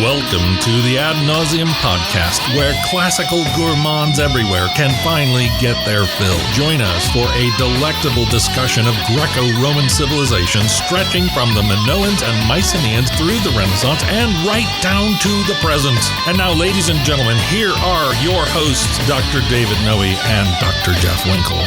Welcome to the Ad Nauseam podcast, where classical gourmands everywhere can finally get their fill. Join us for a delectable discussion of Greco-Roman civilization stretching from the Minoans and Mycenaeans through the Renaissance and right down to the present. And now, ladies and gentlemen, here are your hosts, Dr. David Noe and Dr. Jeff Winkle.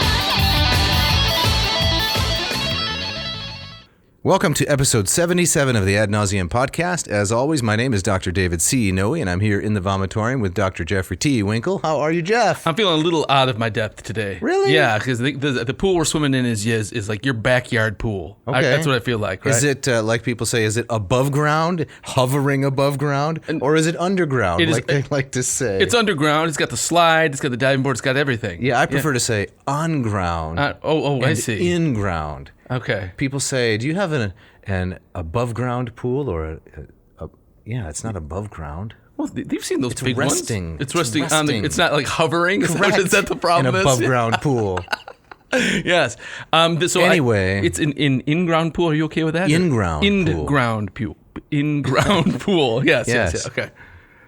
Welcome to episode 77 of the Ad Nauseam podcast. As always, my name is Dr. David C. Noe, and I'm here in the vomitorium with Dr. Jeffrey T. Winkle. How are you, Jeff? I'm feeling a little out of my depth today. Really? Yeah, because the pool we're swimming in is like your backyard pool. Okay. That's what I feel like, right? Is it, like people say, is it above ground, hovering above ground, or is it underground, they like to say? It's underground. It's got the slide. It's got the diving board. It's got everything. Yeah, I prefer to say on ground. I see. In ground. Okay. People say, do you have an above ground pool or yeah, it's not above ground. Well, you've seen those big resting. ones. It's resting on the. It's not like hovering. Correct. Is that the problem? An above ground pool. Yes. So anyway, it's an in-ground pool. Are you okay with that? In-ground pool. In-ground pool. In-ground pool. Yes. Okay.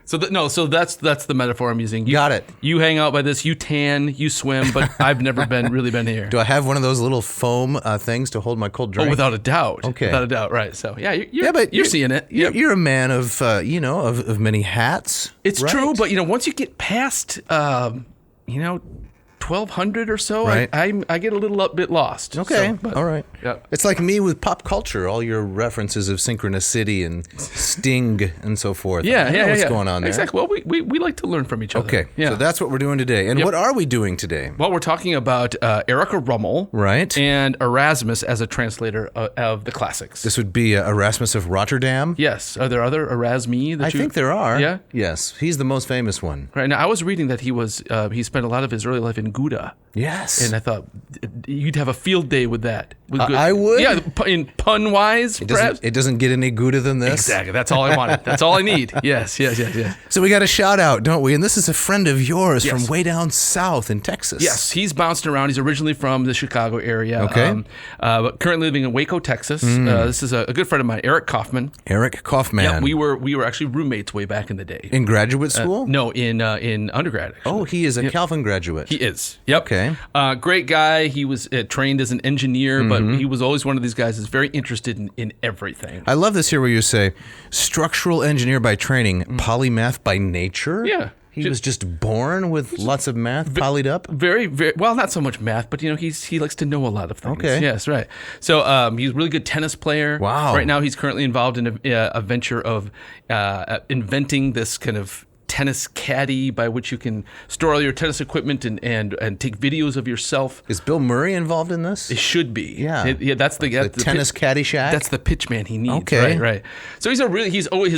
So that's the metaphor I'm using. Got it. You hang out by this. You tan. You swim. But I've never really been here. Do I have one of those little foam things to hold my cold drink? Oh, without a doubt. Okay. Without a doubt. Right. So yeah, you're seeing it. You're a man of of many hats. It's right? true, but once you get past 1,200 or so, right. I get a little bit lost. Okay, so, all right. Yeah. It's like me with pop culture, all your references of synchronicity and Sting and so forth. I know what's going on there. Exactly. Well, we like to learn from each other. Okay, so that's what we're doing today. And what are we doing today? Well, we're talking about Erika Rummel, right, and Erasmus as a translator of the classics. This would be Erasmus of Rotterdam? Yes. Are there other Erasmi? I think there are. Yeah? Yes. He's the most famous one. Right. Now, I was reading that he spent a lot of his early life in Gouda. Yes. And I thought you'd have a field day with that. I would. Yeah, in pun-wise, perhaps. It doesn't get any Gouda than this. Exactly. That's all I wanted. That's all I need. Yes. So we got a shout out, don't we? And this is a friend of yours from way down south in Texas. Yes. He's bounced around. He's originally from the Chicago area. Okay. But currently living in Waco, Texas. This is a good friend of mine, Eric Kaufman. Eric Kaufman. Yeah, we were actually roommates way back in the day. In graduate school? No, in undergrad, actually. Oh, he is a Calvin graduate. He is. Yep. Okay. Great guy. He was trained as an engineer, but he was always one of these guys that's very interested in everything. I love this here where you say, structural engineer by training, polymath by nature? Yeah. He was just born with lots of math polyed up? Very, very, well, not so much math, but, he likes to know a lot of things. Okay. Yes, right. So he's a really good tennis player. Wow. Right now he's currently involved in a venture of inventing this kind of tennis caddy by which you can store all your tennis equipment and take videos of yourself. Is Bill Murray involved in this? It should be. Yeah. That's the tennis caddy shack? That's the pitch man he needs. Okay. Right. So his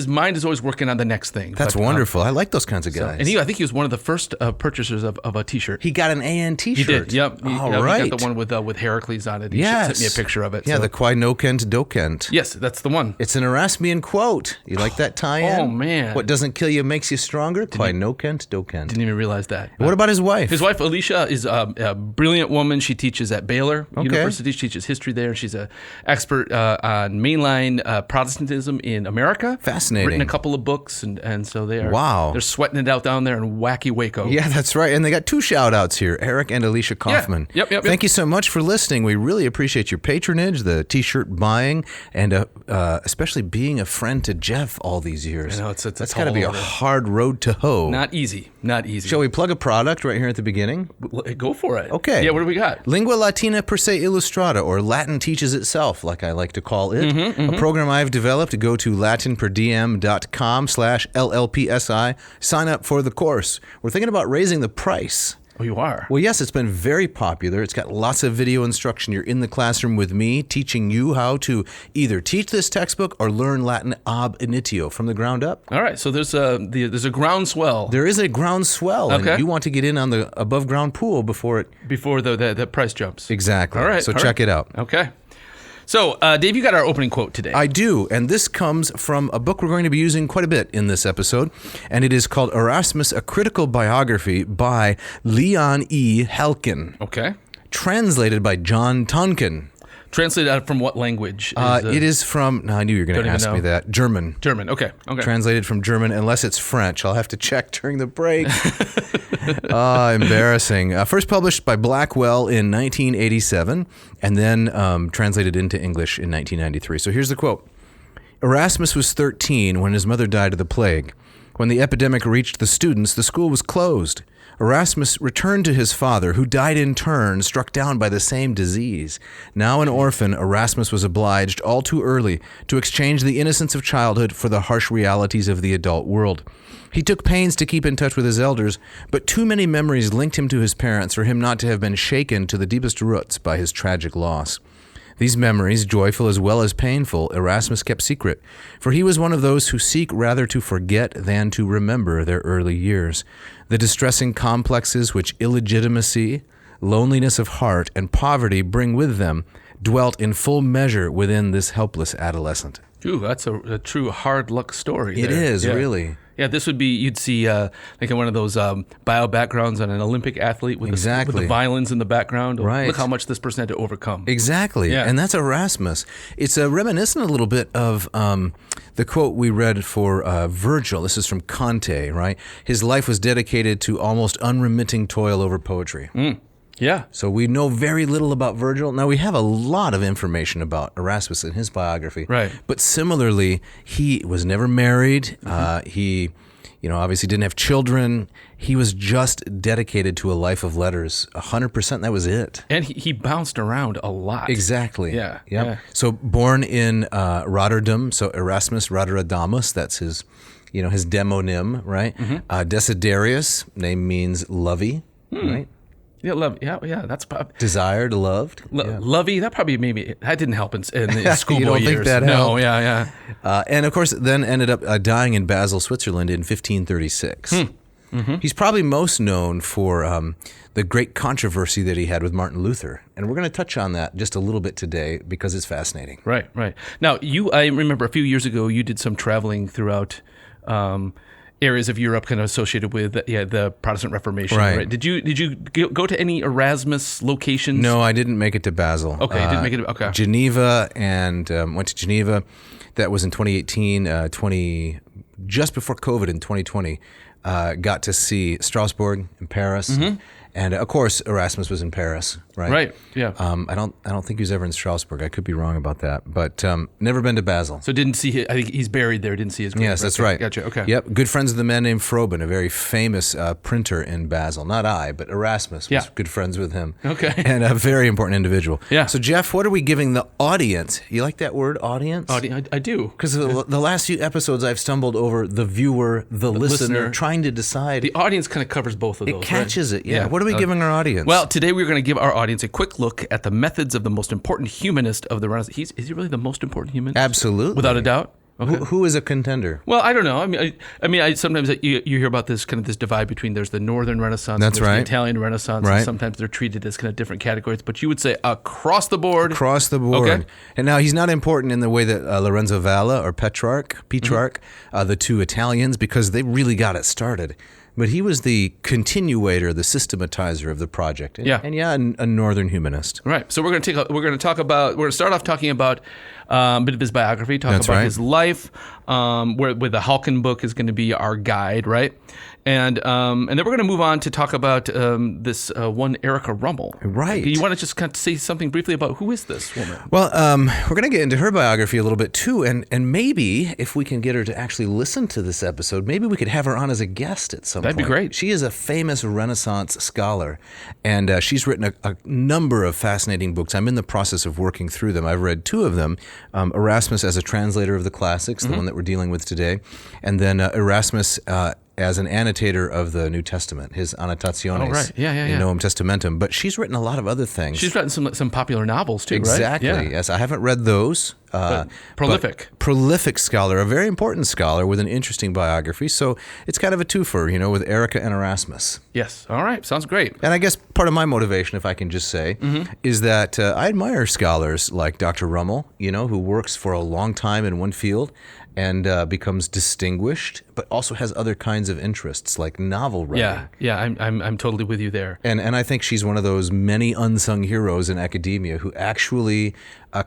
mind is always working on the next thing. That's wonderful. I like those kinds of guys. And I think he was one of the first purchasers of a T-shirt. He got an AN T-shirt. He did. Yep. All He right. got the one with Heracles on it. He yes. sent me a picture of it. Yeah, so. the Quai Nocent Docent. Yes, that's the one. It's an Erasmian quote. You like that tie-in? Oh, man. What doesn't kill you makes you stronger? Quai Nocent Docent. Didn't even realize that. What about his wife? His wife, Alicia, is a brilliant woman. She teaches at Baylor University. She teaches history there. She's an expert on mainline Protestantism in America. Fascinating. Written a couple of books, and so they are. Wow. They're sweating it out down there in wacky Waco. Yeah, that's right. And they got two shout-outs here, Eric and Alicia Kaufman. Yeah. Yep. Thank you so much for listening. We really appreciate your patronage, the T-shirt buying, and especially being a friend to Jeff all these years. I know, that's got to be a hard road to hoe. Not easy. Shall we plug a product right here at the beginning? Go for it. Okay. Yeah, what do we got? Lingua Latina per se illustrata, or Latin teaches itself, like I like to call it. A program I've developed. Go to latinperdiem.com/LLPSI. Sign up for the course. We're thinking about raising the price. Oh, you are? Well, yes, it's been very popular. It's got lots of video instruction. You're in the classroom with me, teaching you how to either teach this textbook or learn Latin ab initio from the ground up. All right, so there's a groundswell. There is a groundswell, okay. And you want to get in on the above ground pool before the price jumps. Exactly. All right. So check it out. Okay. So, Dave, you got our opening quote today. I do, and this comes from a book we're going to be using quite a bit in this episode, and it is called Erasmus, A Critical Biography by Leon E. Helkin. Okay. Translated by John Tonkin. Translated out from what language? It is from, no, I knew you were going to ask me that. German. German, okay. Translated from German, unless it's French. I'll have to check during the break. Embarrassing. First published by Blackwell in 1987, and then translated into English in 1993. So here's the quote. Erasmus was 13 when his mother died of the plague. When the epidemic reached the students, the school was closed. Erasmus returned to his father, who died in turn, struck down by the same disease. Now an orphan, Erasmus was obliged, all too early, to exchange the innocence of childhood for the harsh realities of the adult world. He took pains to keep in touch with his elders, but too many memories linked him to his parents for him not to have been shaken to the deepest roots by his tragic loss. These memories, joyful as well as painful, Erasmus kept secret, for he was one of those who seek rather to forget than to remember their early years. The distressing complexes which illegitimacy, loneliness of heart, and poverty bring with them dwelt in full measure within this helpless adolescent. Ooh, that's a true hard luck story. It is, really. Yeah, this would be, you'd see like in one of those bio backgrounds on an Olympic athlete with the violins in the background. Right. Look how much this person had to overcome. Exactly. Yeah. And that's Erasmus. It's reminiscent a little bit of the quote we read for Virgil. This is from Conte, right? His life was dedicated to almost unremitting toil over poetry. Yeah. So we know very little about Virgil. Now, we have a lot of information about Erasmus in his biography. Right. But similarly, he was never married. He, obviously didn't have children. He was just dedicated to a life of letters. 100%, that was it. And he bounced around a lot. Exactly. Yeah. Yep. Yeah. So born in Rotterdam, so Erasmus Rotterdamus, that's his, his demonym, right? Desiderius, name means lovey, right? Yeah, love. Yeah. That's desired, loved. Lovey. That probably that didn't help in the schoolboy you don't years. Think that no, helped? Yeah. And of course, then ended up dying in Basel, Switzerland, in 1536. He's probably most known for the great controversy that he had with Martin Luther, and we're going to touch on that just a little bit today because it's fascinating. Right. Now, I remember a few years ago you did some traveling throughout. Areas of Europe kind of associated with the Protestant Reformation, right? Did you go to any Erasmus locations? No, I didn't make it to Basel. Okay, you didn't make it. Okay, Geneva, and went to Geneva. That was in 2018. Just before COVID in 2020, got to see Strasbourg and Paris. And of course, Erasmus was in Paris, right? Right. Yeah. I don't think he was ever in Strasbourg. I could be wrong about that, but never been to Basel. So didn't see. I think he's buried there. Didn't see his grave. Yes, that's right. Gotcha. Okay. Yep. Good friends with a man named Froben, a very famous printer in Basel. Not I, but Erasmus was good friends with him. Okay. And a very important individual. Yeah. So Jeff, what are we giving the audience? You like that word, audience? I do. Because the last few episodes, I've stumbled over the viewer, the listener, trying to decide. The audience kind of covers both of those. It catches right? it. Yeah. What are we giving our audience? Well, today we're going to give our audience a quick look at the methods of the most important humanist of the Renaissance. Is he really the most important humanist? Absolutely. Without a doubt? Okay. Who is a contender? Well, I don't know. I mean, sometimes you hear about this divide between there's the Northern Renaissance, that's and right, the Italian Renaissance, right. And sometimes they're treated as kind of different categories. But you would say across the board. Across the board. Okay. And now he's not important in the way that Lorenzo Valla or Petrarch, the two Italians, because they really got it started. But he was the continuator, the systematizer of the project, and a Northern humanist. Right. So we're going to start off talking about a bit of his biography, his life. Where the Halkin book is going to be our guide, right? And then we're going to move on to talk about this one Erika Rummel. Right. You want to just kind of say something briefly about who is this woman? Well, we're going to get into her biography a little bit too, and maybe if we can get her to actually listen to this episode, maybe we could have her on as a guest at some point. That'd be great. She is a famous Renaissance scholar, and she's written a number of fascinating books. I'm in the process of working through them. I've read two of them, Erasmus as a translator of the classics, the one that we're dealing with today, and then Erasmus as an annotator of the New Testament, his Annotationes in Novum Testamentum. But she's written a lot of other things. She's written some popular novels too, exactly, right? Yes. I haven't read those. Prolific. Prolific scholar, a very important scholar with an interesting biography. So it's kind of a twofer, with Erika and Erasmus. Yes. All right. Sounds great. And I guess part of my motivation, if I can just say, is that I admire scholars like Dr. Rummel, who works for a long time in one field and becomes distinguished, but also has other kinds of interests like novel writing. Yeah. I'm totally with you there. And I think she's one of those many unsung heroes in academia who actually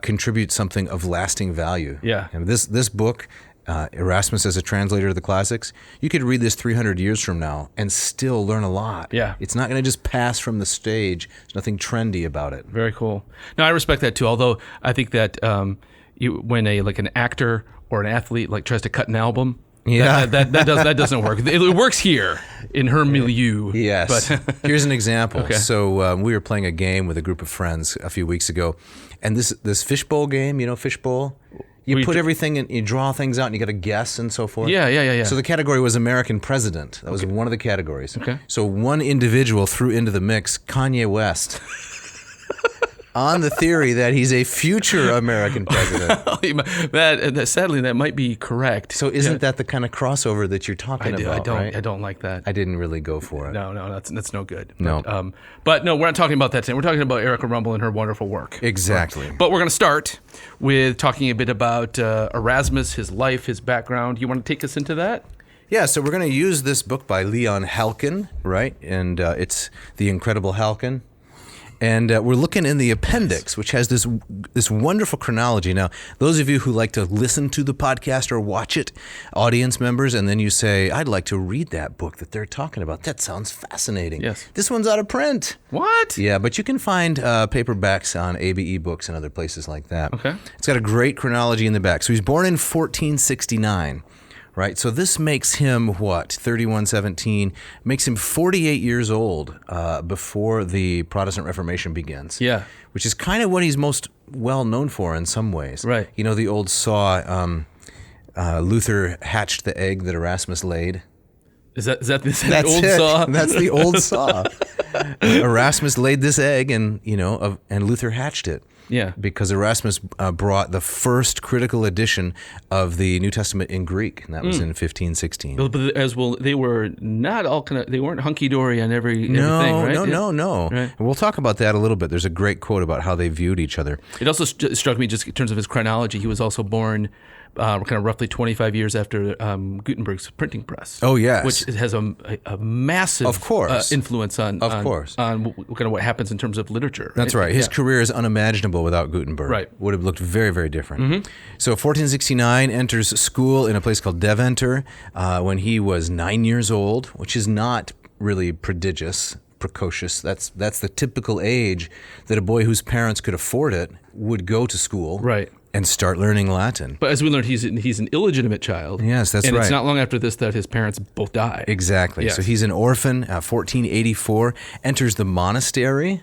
contribute something of lasting value. Yeah. And this book, Erasmus as a Translator of the Classics, you could read this 300 years from now and still learn a lot. Yeah. It's not going to just pass from the stage. There's nothing trendy about it. Very cool. No, I respect that too. Although I think that when an actor or an athlete tries to cut an album, that doesn't work. It works here in her milieu. Yes. But here's an example. Okay. So we were playing a game with a group of friends a few weeks ago, and this fishbowl game, fishbowl. You put everything in, you draw things out, and you got to guess and so forth. Yeah. So the category was American president. That was one of the categories. Okay. So one individual threw into the mix Kanye West. On the theory that he's a future American president. Sadly, that might be correct. So isn't that the kind of crossover that you're talking about? I don't like that. I didn't really go for it. No, that's no good. No. But no, we're not talking about that today. We're talking about Erika Rummel and her wonderful work. Exactly. But we're going to start with talking a bit about Erasmus, his life, his background. You want to take us into that? Yeah, so we're going to use this book by Leon Halkin, right? And it's The Incredible Halkin. And we're looking in the appendix, which has this wonderful chronology. Now, those of you who like to listen to the podcast or watch it, audience members, and then you say, I'd like to read that book that they're talking about. That sounds fascinating. Yes. This one's out of print. What? Yeah, but you can find paperbacks on ABE Books and other places like that. Okay. It's got a great chronology in the back. So he's born in 1469. Right, so this makes him, 3117, makes him 48 years old before the Protestant Reformation begins. Yeah. Which is kind of what he's most well known for in some ways. Right. The old saw, Luther hatched the egg that Erasmus laid. Is that That's old it. saw? That's the old saw. Erasmus laid this egg and Luther hatched it. Yeah. Because Erasmus brought the first critical edition of the New Testament in Greek, and that was in 1516. But they were not all they weren't hunky-dory on everything, right? No. Right. And we'll talk about that a little bit. There's a great quote about how they viewed each other. It also struck me just in terms of his chronology. He was also born kind of roughly 25 years after Gutenberg's printing press. Oh, yes. Which has a massive influence on kind of what happens in terms of literature. That's right. His career is unimaginable without Gutenberg. Right. Would have looked very, very different. So 1469, enters school in a place called Deventer when he was 9 years old, which is not really precocious. That's the typical age that a boy whose parents could afford it would go to school. Right. And start learning Latin. But as we learned, he's an illegitimate child. Yes, that's right. And it's not long after this that his parents both die. Exactly. Yes. So he's an orphan, 1484, enters the monastery,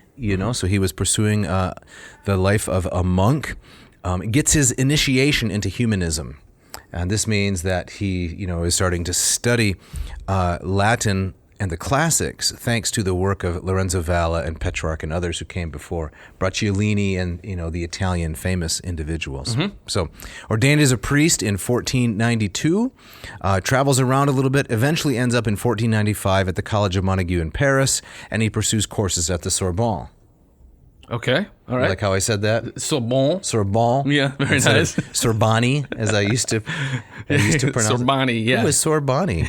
so he was pursuing the life of a monk, gets his initiation into humanism. And this means that he, is starting to study Latin and the classics, thanks to the work of Lorenzo Valla and Petrarch and others who came before, Bracciolini and the Italian famous individuals. So, ordained as a priest in 1492, travels around a little bit, eventually ends up in 1495 at the College of Montaigu in Paris, and he pursues courses at the Sorbonne. Okay, all right. You like how I said that? Sorbonne. Yeah, very nice. Sorbonne, as I used to pronounce Sorbonne, yeah. Who is Sorbonne?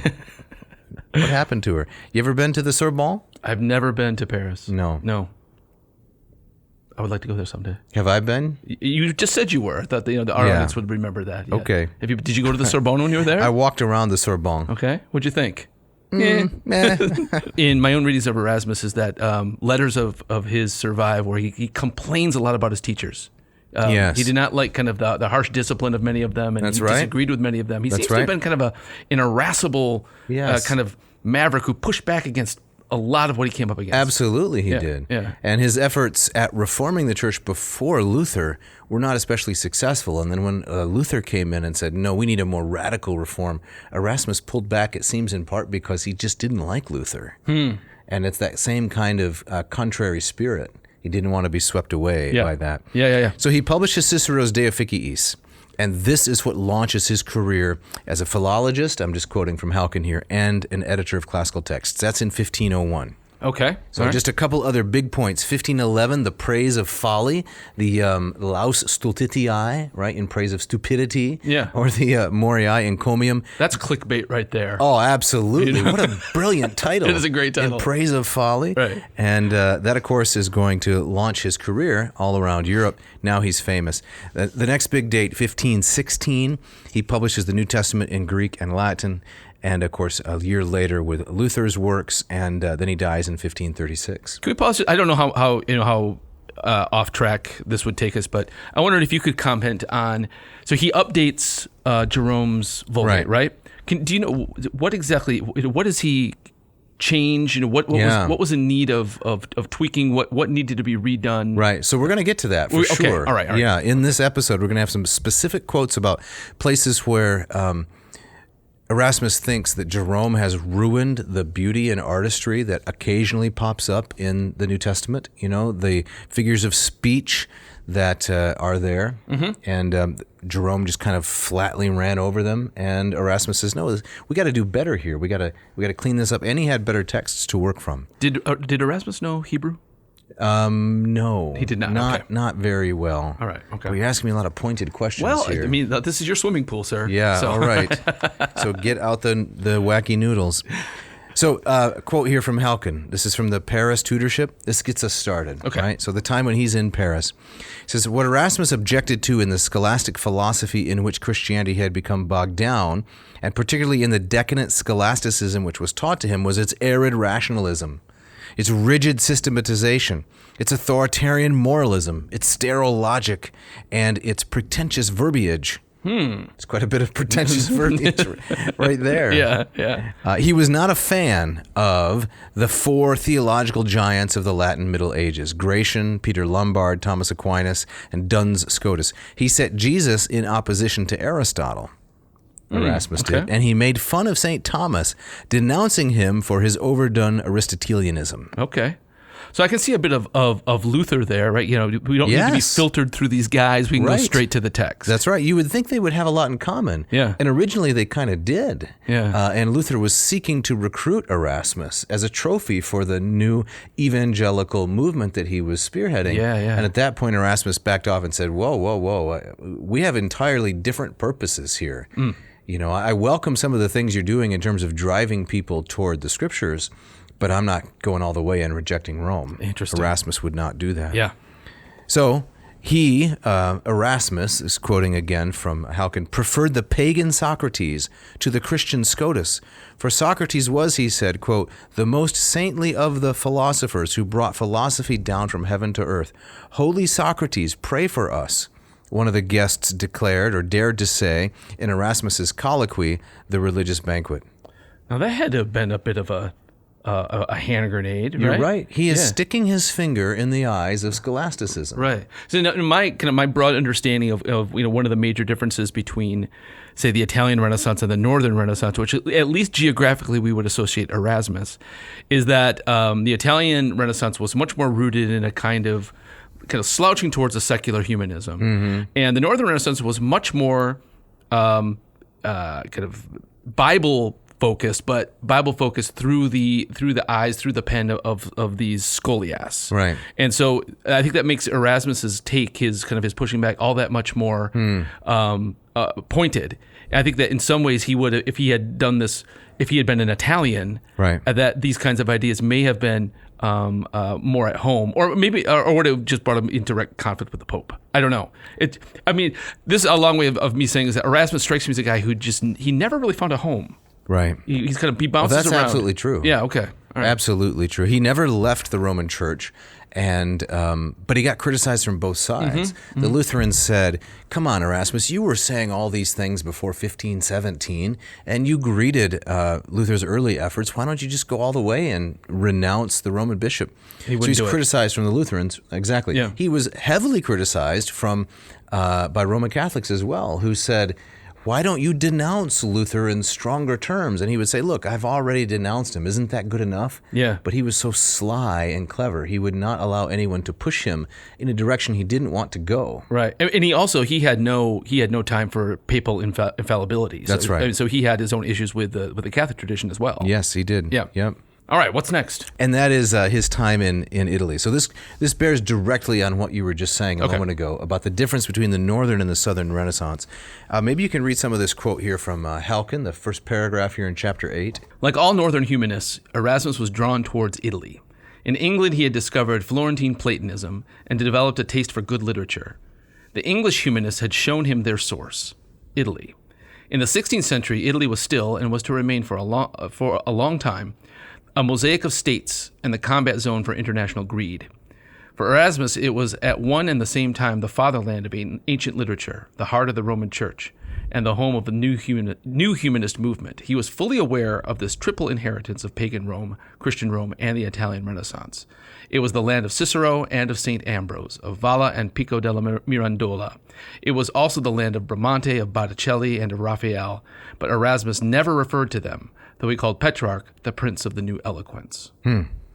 What happened to her? You ever been to the Sorbonne? I've never been to Paris. No. I would like to go there someday. Have I been? You just said you were. I thought the audience would remember that. Yeah. Okay. Did you go to the Sorbonne when you were there? I walked around the Sorbonne. Okay. What'd you think? In my own readings of Erasmus is that letters of his survive where he complains a lot about his teachers. Yes. He did not like kind of the harsh discipline of many of them, and That's he right. disagreed with many of them. He seems to have been kind of an irascible kind of maverick who pushed back against a lot of what he came up against. Absolutely, he did. Yeah. And his efforts at reforming the church before Luther were not especially successful. And then when Luther came in and said, no, we need a more radical reform, Erasmus pulled back, it seems in part because he just didn't like Luther. And it's that same kind of contrary spirit. He didn't want to be swept away by that. Yeah. So he publishes Cicero's De Officiis, and this is what launches his career as a philologist, I'm just quoting from Halkin here, and an editor of classical texts. That's in 1501. Okay. So just a couple other big points. 1511, the praise of folly, the laus stultitii, right, in praise of stupidity. Yeah. Or the moriae encomium. That's clickbait right there. Oh, absolutely. What a brilliant title. It is a great title. In praise of folly. Right. And that, of course, is going to launch his career all around Europe. Now he's famous. The next big date, 1516, he publishes the New Testament in Greek and Latin. And, of course, a year later with Luther's works, and then he dies in 1536. Can we pause? I don't know how off track this would take us, but I wondered if you could comment on. So he updates Jerome's Vulgate, right? Do you know what does he change? What was in need of tweaking? What needed to be redone? Right. So we're going to get to that for sure. Okay. All right. Yeah. In this episode, we're going to have some specific quotes about places where Erasmus thinks that Jerome has ruined the beauty and artistry that occasionally pops up in the New Testament. You know, the figures of speech that are there. Mm-hmm. And Jerome just kind of flatly ran over them. And Erasmus says, no, we got to do better here. We got to clean this up. And he had better texts to work from. Did Erasmus know Hebrew? No. He did not. Not very well. All right. Okay. Well, you're asking me a lot of pointed questions here. Well, I mean, this is your swimming pool, sir. Yeah. So. All right. So get out the wacky noodles. So, a quote here from Halkin. This is from the Paris tutorship. This gets us started. Okay. Right? So the time when he's in Paris. He says, what Erasmus objected to in the scholastic philosophy in which Christianity had become bogged down, and particularly in the decadent scholasticism which was taught to him, was its arid rationalism, its rigid systematization, its authoritarian moralism, its sterile logic, and its pretentious verbiage. It's quite a bit of pretentious verbiage right there. Yeah. He was not a fan of the four theological giants of the Latin Middle Ages, Gratian, Peter Lombard, Thomas Aquinas, and Duns Scotus. He set Jesus in opposition to Aristotle. Erasmus did, and he made fun of St. Thomas, denouncing him for his overdone Aristotelianism. Okay. So I can see a bit of Luther there, right? You know, we don't need to be filtered through these guys. We can go straight to the text. That's right. You would think they would have a lot in common. Yeah. And originally they kind of did. Yeah. And Luther was seeking to recruit Erasmus as a trophy for the new evangelical movement that he was spearheading. Yeah. And at that point, Erasmus backed off and said, whoa. We have entirely different purposes here. You know, I welcome some of the things you're doing in terms of driving people toward the scriptures, but I'm not going all the way and rejecting Rome. Interesting. Erasmus would not do that. Yeah. So he, Erasmus, is quoting again from Halkin, preferred the pagan Socrates to the Christian Scotus. For Socrates was, he said, quote, the most saintly of the philosophers who brought philosophy down from heaven to earth. Holy Socrates, pray for us. One of the guests declared or dared to say in Erasmus's colloquy, the religious banquet. Now that had to have been a bit of a hand grenade, right? You're right. He is sticking his finger in the eyes of scholasticism. Right. So in my broad understanding of one of the major differences between, say, the Italian Renaissance and the Northern Renaissance, which at least geographically we would associate Erasmus, is that the Italian Renaissance was much more rooted in a kind of slouching towards a secular humanism, and the Northern Renaissance was much more kind of Bible focused, but Bible focused through the eyes, through the pen of these scholiasts. Right. And so I think that makes Erasmus's take, his pushing back, all that much more pointed. And I think that in some ways he would, if he had done this, if he had been an Italian, right, that these kinds of ideas may have been more at home, or maybe, or would have just brought him into direct conflict with the Pope. I don't know. This is a long way of me saying is that Erasmus strikes me as a guy who he never really found a home. Right. He bounces that's around. That's absolutely true. Yeah. Okay. All right. Absolutely true. He never left the Roman Church, and but he got criticized from both sides. The Lutherans said, "Come on, Erasmus, you were saying all these things before 1517, and you greeted Luther's early efforts. Why don't you just go all the way and renounce the Roman bishop?" So he's criticized from the Lutherans. Exactly. Yeah. He was heavily criticized by Roman Catholics as well, who said, why don't you denounce Luther in stronger terms? And he would say, look, I've already denounced him. Isn't that good enough? Yeah. But he was so sly and clever. He would not allow anyone to push him in a direction he didn't want to go. Right. And he had no time for papal infallibility. So, That's right. So he had his own issues with the Catholic tradition as well. Yes, he did. Yeah. Yep. All right, what's next? And that is his time in Italy. So this bears directly on what you were just saying a moment ago about the difference between the Northern and the Southern Renaissance. Maybe you can read some of this quote here from Halkin, the first paragraph here in chapter 8. Like all Northern humanists, Erasmus was drawn towards Italy. In England, he had discovered Florentine Platonism and developed a taste for good literature. The English humanists had shown him their source, Italy. In the 16th century, Italy was still, and was to remain for a long time, a mosaic of states and the combat zone for international greed. For Erasmus, it was at one and the same time the fatherland of ancient literature, the heart of the Roman Church, and the home of the new humanist movement. He was fully aware of this triple inheritance of pagan Rome, Christian Rome, and the Italian Renaissance. It was the land of Cicero and of St. Ambrose, of Valla and Pico della Mirandola. It was also the land of Bramante, of Botticelli, and of Raphael, but Erasmus never referred to them, though he called Petrarch the Prince of the New Eloquence.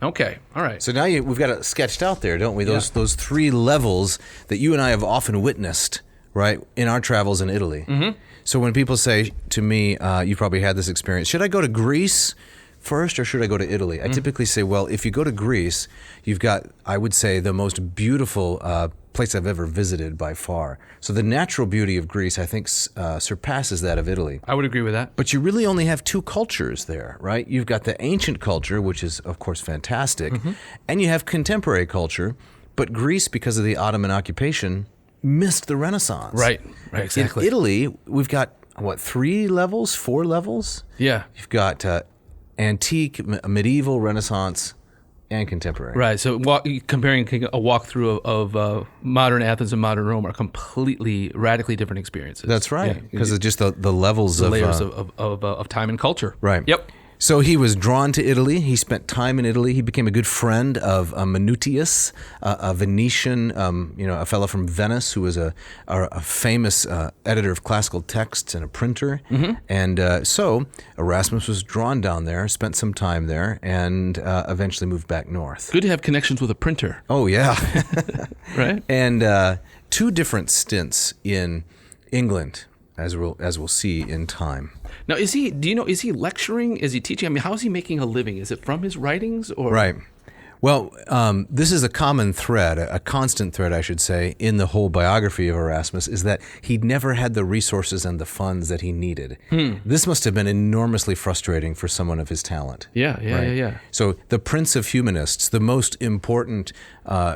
Okay, all right. So now we've got it sketched out there, don't we? Those three levels that you and I have often witnessed, right, in our travels in Italy. Mm-hmm. So when people say to me, you probably had this experience, should I go to Greece first or should I go to Italy? I typically say, well, if you go to Greece, you've got, I would say, the most beautiful place I've ever visited by far. So the natural beauty of Greece, I think, surpasses that of Italy. I would agree with that. But you really only have two cultures there, right? You've got the ancient culture, which is, of course, fantastic, and you have contemporary culture. But Greece, because of the Ottoman occupation, missed the Renaissance. Right, exactly. In Italy, we've got, 4 levels? Yeah. You've got antique, medieval, Renaissance, and contemporary. Right. So comparing a walkthrough of modern Athens and modern Rome are completely, radically different experiences. That's right. Because it's just the levels of layers of time and culture. Right. Yep. So he was drawn to Italy. He spent time in Italy. He became a good friend of Manutius, a Venetian, a fellow from Venice who was a famous editor of classical texts and a printer. Mm-hmm. And so Erasmus was drawn down there, spent some time there, and eventually moved back north. Good to have connections with a printer. Oh, yeah. Right? And 2 different stints in England, as we'll see in time. Now, is he lecturing? Is he teaching? I mean, how is he making a living? Is it from his writings? Or? Right. Well, this is a common thread, a constant thread, I should say, in the whole biography of Erasmus, is that he never had the resources and the funds that he needed. This must have been enormously frustrating for someone of his talent. Yeah. So the Prince of Humanists, the most important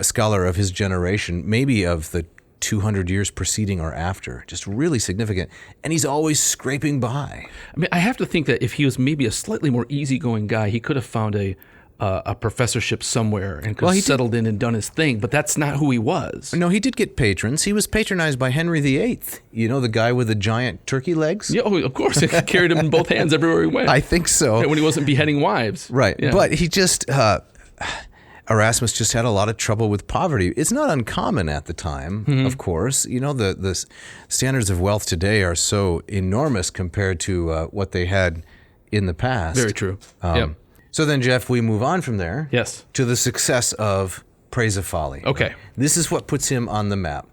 scholar of his generation, maybe of the 200 years preceding or after, just really significant. And he's always scraping by. I mean, I have to think that if he was maybe a slightly more easygoing guy, he could have found a professorship somewhere and could have settled in and done his thing, but that's not who he was. No, he did get patrons. He was patronized by Henry VIII, the guy with the giant turkey legs. Yeah, of course. He carried him in both hands everywhere he went. I think so. When he wasn't beheading wives. Right. Yeah. But he just... Erasmus just had a lot of trouble with poverty. It's not uncommon at the time, of course. The standards of wealth today are so enormous compared to what they had in the past. Very true. Yep. So then, Jeff, we move on from there to the success of Praise of Folly. Okay. This is what puts him on the map.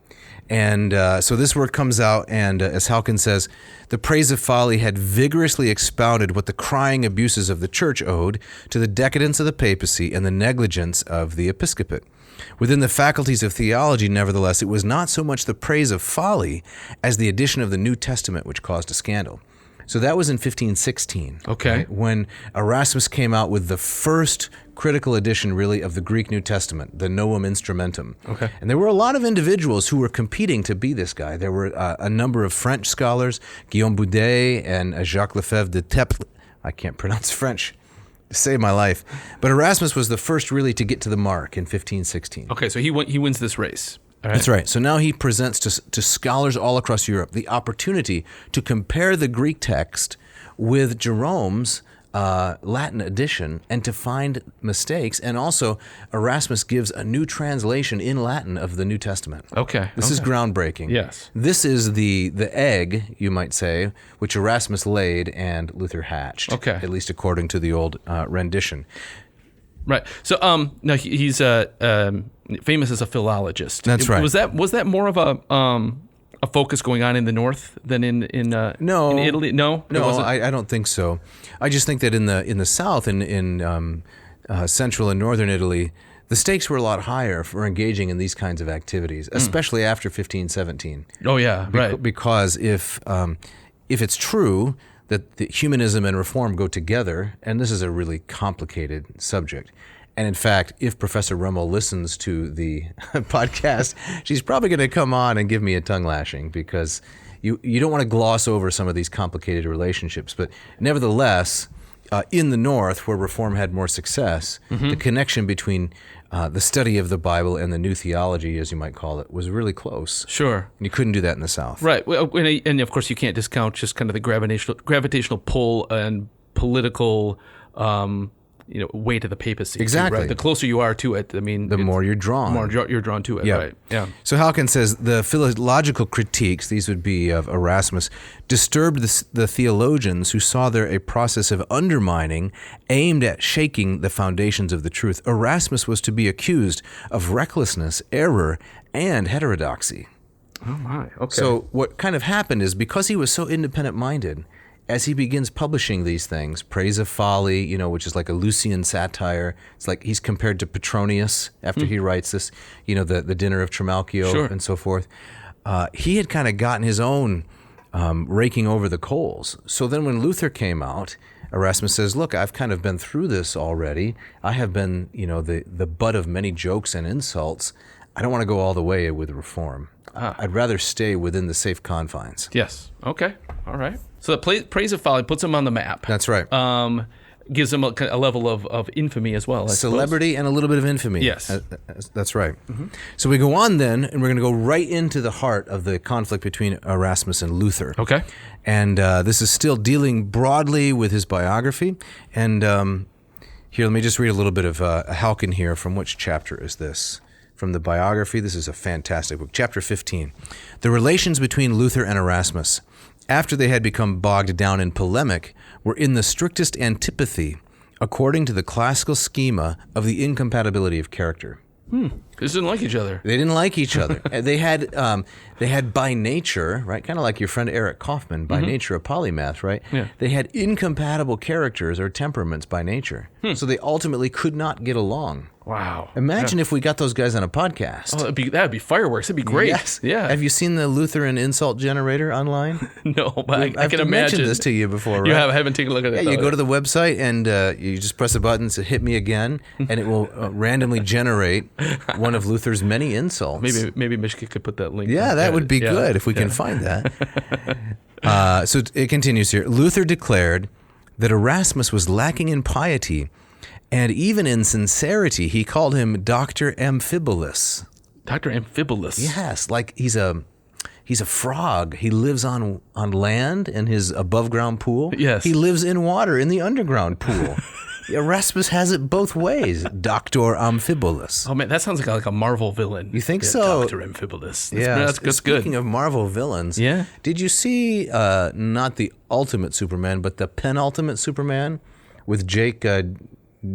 And so this work comes out, and as Halkin says, the Praise of Folly had vigorously expounded what the crying abuses of the church owed to the decadence of the papacy and the negligence of the episcopate. Within the faculties of theology, nevertheless, it was not so much the praise of folly as the addition of the New Testament which caused a scandal. So that was in 1516. Okay. Right, when Erasmus came out with the first critical edition, really, of the Greek New Testament, the Novum Instrumentum. Okay. And there were a lot of individuals who were competing to be this guy. There were a number of French scholars, Guillaume Boudet and Jacques Lefebvre de Teple. I can't pronounce French to save my life. But Erasmus was the first really to get to the mark in 1516. Okay, so he wins this race. All right. That's right. So now he presents to scholars all across Europe the opportunity to compare the Greek text with Jerome's Latin edition and to find mistakes. And also, Erasmus gives a new translation in Latin of the New Testament. Okay. This is groundbreaking. Yes. This is the egg, you might say, which Erasmus laid and Luther hatched. Okay. At least according to the old rendition. Right. So, now he's famous as a philologist. That's right. Was that more of a focus going on in the north than in Italy? No, I don't think so. I just think that in the south, in central and northern Italy, the stakes were a lot higher for engaging in these kinds of activities, especially after 1517. Oh yeah, right. Because if it's true that the humanism and reform go together, and this is a really complicated subject. And in fact, if Professor Rummel listens to the podcast, she's probably going to come on and give me a tongue lashing, because you don't want to gloss over some of these complicated relationships. But nevertheless, in the North, where reform had more success, the connection between the study of the Bible and the new theology, as you might call it, was really close. Sure. And you couldn't do that in the South. Right. Well, and of course, you can't discount just kind of the gravitational pull and political weight of the papacy. Exactly. Too, right? The closer you are to it, I mean, the more you're drawn. You're drawn to it. Yeah. Right. Yeah. So Halkin says the philological critiques, these would be of Erasmus, disturbed the theologians who saw there a process of undermining aimed at shaking the foundations of the truth. Erasmus was to be accused of recklessness, error, and heterodoxy. Oh my. Okay. So what kind of happened is, because he was so independent-minded, as he begins publishing these things, Praise of Folly, which is like a Lucian satire. It's like he's compared to Petronius after he writes this, the Dinner of Trimalchio and so forth. He had kind of gotten his own raking over the coals. So then when Luther came out, Erasmus says, look, I've kind of been through this already. I have been, the butt of many jokes and insults. I don't want to go all the way with reform. I'd rather stay within the safe confines. Yes. Okay. All right. So the Praise of Folly puts him on the map. That's right. Gives him a level of infamy as well. Celebrity and a little bit of infamy. Yes. That's right. Mm-hmm. So we go on then, and we're going to go right into the heart of the conflict between Erasmus and Luther. Okay. And this is still dealing broadly with his biography. And here, let me just read a little bit of Halkin here. From which chapter is this? From the biography. This is a fantastic book. Chapter 15. The relations between Luther and Erasmus, after they had become bogged down in polemic, were in the strictest antipathy, according to the classical schema of the incompatibility of character. They just didn't like each other. They didn't like each other. They had by nature, right, kind of like your friend Eric Kaufman, by nature a polymath, right? Yeah. They had incompatible characters or temperaments by nature. So they ultimately could not get along. Wow. Imagine if we got those guys on a podcast. Oh, that'd be fireworks. That'd be great. Yes. Yeah. Have you seen the Lutheran insult generator online? No, but I I've can imagine. mentioned this to you before, right? You haven't taken a look at it. Yeah, you go to the website and you just press a button to hit me again, and it will randomly generate one of Luther's many insults. Maybe Michigan could put that link. Yeah, that would be good if we can find that. So it continues here. Luther declared that Erasmus was lacking in piety, and even in sincerity. He called him Dr. Amphibolus. Dr. Amphibolus. Yes, like he's a frog. He lives on land in his above ground pool. Yes. He lives in water in the underground pool. Erasmus has it both ways. Dr. Amphibolus. Oh man, that sounds like a Marvel villain. You think so? Dr. Amphibolus. That's good. Speaking of Marvel villains, did you see not the ultimate Superman, but the penultimate Superman with Jake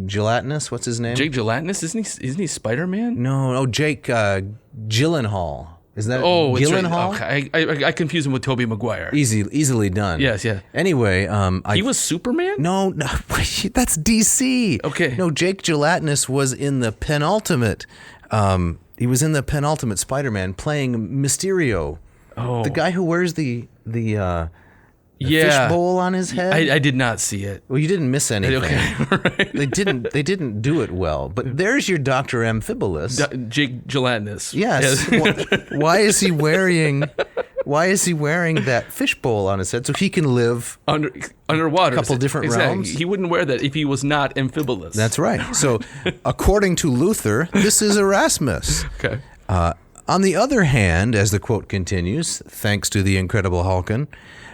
Gelatinous? What's his name? Jake Gelatinous? Isn't he Spider-Man? No, Jake Gyllenhaal. Is that Gyllenhaal? Right. Okay. I confuse him with Tobey Maguire. Easily done. Yes, yeah. Anyway, he was Superman? No, that's DC. Okay. No, Jake Gelatinous was in the penultimate. He was in the penultimate Spider-Man playing Mysterio. Oh, the guy who wears the fish bowl on his head. I did not see it. Well, you didn't miss anything. Okay, right. They didn't do it well. But there's your Dr. Amphibolus. Jake Gelatinous. Yes. Why is he wearing that fish bowl on his head so he can live underwater? A couple different realms. He wouldn't wear that if he was not Amphibolus. That's right. So, according to Luther, this is Erasmus. Okay. On the other hand, as the quote continues, thanks to the incredible Halkin,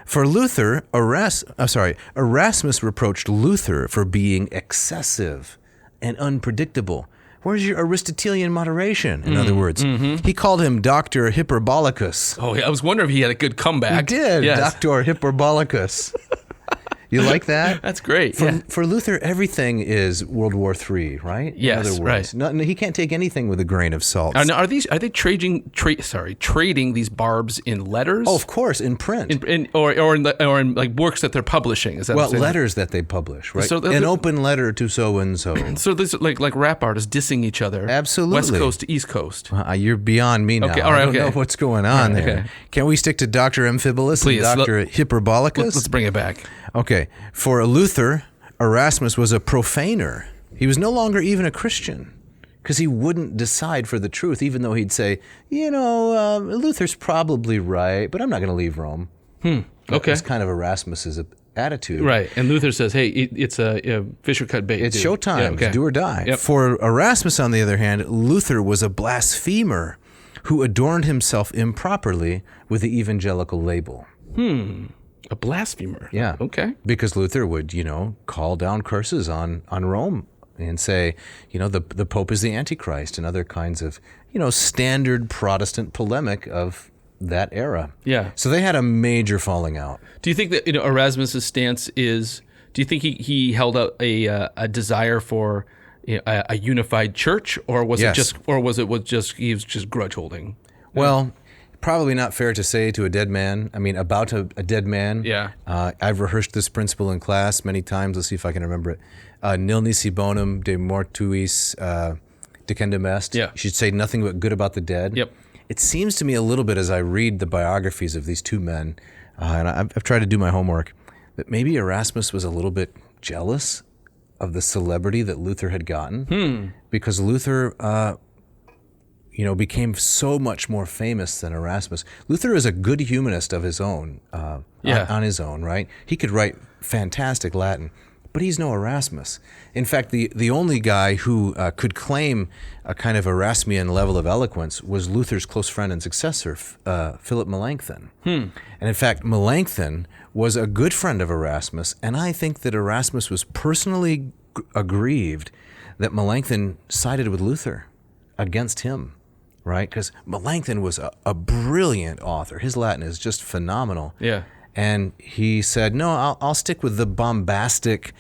for Luther, Erasmus reproached Luther for being excessive and unpredictable. Where's your Aristotelian moderation? In other words, he called him Dr. Hyperbolicus. Oh, yeah. I was wondering if he had a good comeback. He did, yes. Dr. Hyperbolicus. You like that? That's great. For Luther, everything is World War III, right? Yes, in other words, right. He can't take anything with a grain of salt. Are they trading these barbs in letters? Oh, of course, in print, or in like works that they're publishing. Is that letters that they publish, right? So an open letter to so and so. So this like rap artists dissing each other. Absolutely, West Coast to East Coast. You're beyond me now. Okay, all right, I don't know what's going on there. Okay. Can we stick to Dr. Amphibolus and Dr. Hyperbolicus? Let's bring it back. Okay, for Luther, Erasmus was a profaner. He was no longer even a Christian because he wouldn't decide for the truth, even though he'd say, Luther's probably right, but I'm not going to leave Rome. Okay. That's kind of Erasmus's attitude. Right, and Luther says, hey, it's a fish or cut bait. It's showtime, yeah, do or die. Yep. For Erasmus, on the other hand, Luther was a blasphemer who adorned himself improperly with the evangelical label. A blasphemer. Yeah. Okay. Because Luther would, call down curses on Rome and say, the Pope is the Antichrist and other kinds of, standard Protestant polemic of that era. Yeah. So they had a major falling out. Do you think that Erasmus's stance is? Do you think he held out a desire for a unified church, or was Yes. he was just grudge holding? Well. Probably not fair to say to a dead man. I mean, about a dead man. Yeah. I've rehearsed this principle in class many times. Let's see if I can remember it. Nil nisi bonum de mortuis decendum est. Yeah. You should say nothing but good about the dead. Yep. It seems to me a little bit as I read the biographies of these two men, and I've tried to do my homework, that maybe Erasmus was a little bit jealous of the celebrity that Luther had gotten. Because Luther... became so much more famous than Erasmus. Luther is a good humanist of his own, on his own, right? He could write fantastic Latin, but he's no Erasmus. In fact, the only guy who could claim a kind of Erasmian level of eloquence was Luther's close friend and successor, Philip Melanchthon. And in fact, Melanchthon was a good friend of Erasmus, and I think that Erasmus was personally aggrieved that Melanchthon sided with Luther against him. Right, because Melanchthon was a brilliant author. His Latin is just phenomenal. Yeah. And he said, no, I'll stick with the bombastic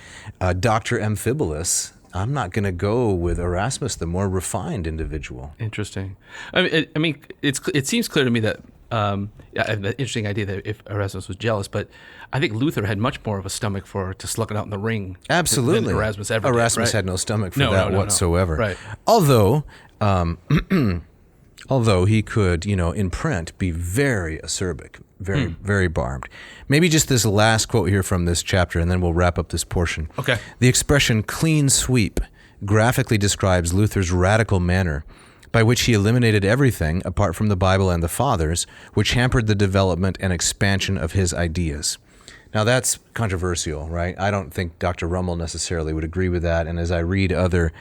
Dr. Amphibolus. I'm not going to go with Erasmus, the more refined individual. Interesting. I mean, it seems clear to me that an interesting idea that if Erasmus was jealous, but I think Luther had much more of a stomach to slug it out in the ring. Absolutely. Than Erasmus ever did, Erasmus right? had no stomach for that whatsoever. No. Right. Although he could, in print, be very acerbic, very barbed. Maybe just this last quote here from this chapter, and then we'll wrap up this portion. Okay. The expression clean sweep graphically describes Luther's radical manner, by which he eliminated everything, apart from the Bible and the Fathers, which hampered the development and expansion of his ideas. Now that's controversial, right? I don't think Dr. Rummel necessarily would agree with that. And as I read other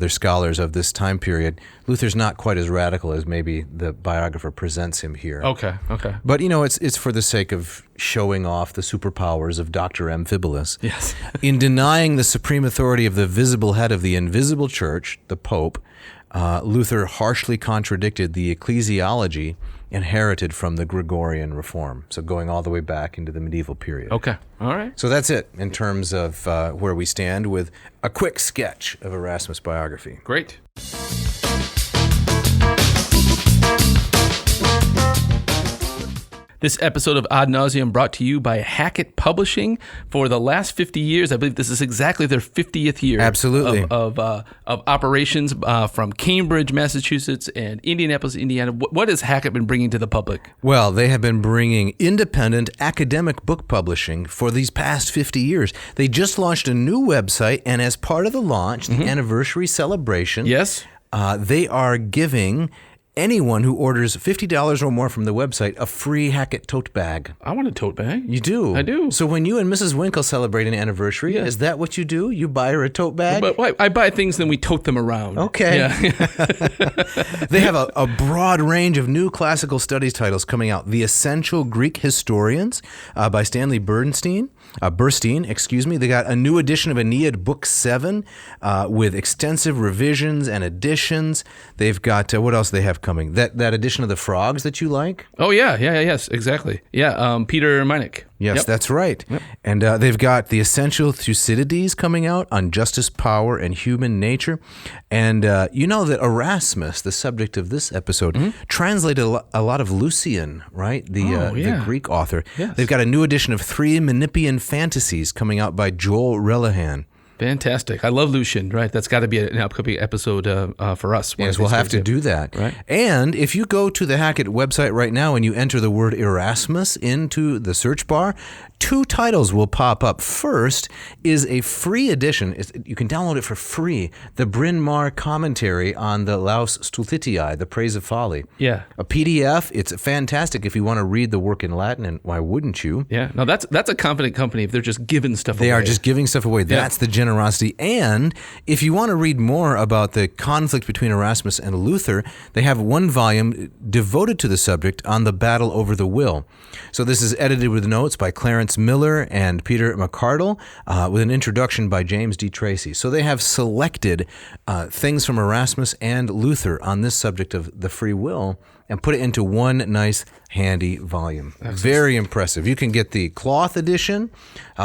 scholars of this time period, Luther's not quite as radical as maybe the biographer presents him here. Okay. But it's for the sake of showing off the superpowers of Dr. Amphibolus. Yes. In denying the supreme authority of the visible head of the invisible church, the Pope, Luther harshly contradicted the ecclesiology inherited from the Gregorian reform, so going all the way back into the medieval period. Okay, all right. So that's it in terms of where we stand with a quick sketch of Erasmus' biography. Great. This episode of Ad Nauseam brought to you by Hackett Publishing. For the last 50 years, I believe this is exactly their 50th year. Absolutely. Of operations from Cambridge, Massachusetts, and Indianapolis, Indiana. What has Hackett been bringing to the public? Well, they have been bringing independent academic book publishing for these past 50 years. They just launched a new website, and as part of the launch, the anniversary celebration, yes, they are giving anyone who orders $50 or more from the website a free Hackett tote bag. I want a tote bag. You do? I do. So when you and Mrs. Winkle celebrate an anniversary, is that what you do? You buy her a tote bag? But I buy things, then we tote them around. Okay. Yeah. They have a broad range of new classical studies titles coming out. The Essential Greek Historians by Stanley Burstein. They got a new edition of Aeneid Book 7 with extensive revisions and additions. They've got, what else do they have coming? That edition of the Frogs that you like? Oh, yes, exactly. Yeah, Peter Meinecke. Yes, that's right. Yep. And they've got the Essential Thucydides coming out on justice, power, and human nature. And you know that Erasmus, the subject of this episode, translated a lot of Lucian, right? The Greek author. Yes. They've got a new edition of 3 Menippean Fantasies coming out by Joel Relihan. Fantastic. I love Lucian, right? That's got to be an upcoming episode for us. Yes, we'll have to do that. Right. And if you go to the Hackett website right now and you enter the word Erasmus into the search bar, 2 titles will pop up. First is a free edition. You can download it for free. The Bryn Mawr commentary on the Laus Stultitiae, The Praise of Folly. Yeah. A PDF. It's fantastic if you want to read the work in Latin, and why wouldn't you? Yeah. No, that's a confident company if they're just giving stuff away. They are just giving stuff away. That's the generosity. And if you want to read more about the conflict between Erasmus and Luther, they have 1 volume devoted to the subject on the battle over the will. So this is edited with notes by Clarence Miller and Peter McCardle, with an introduction by James D. Tracy. So they have selected things from Erasmus and Luther on this subject of the free will and put it into 1 nice, handy volume. Very impressive. You can get the cloth edition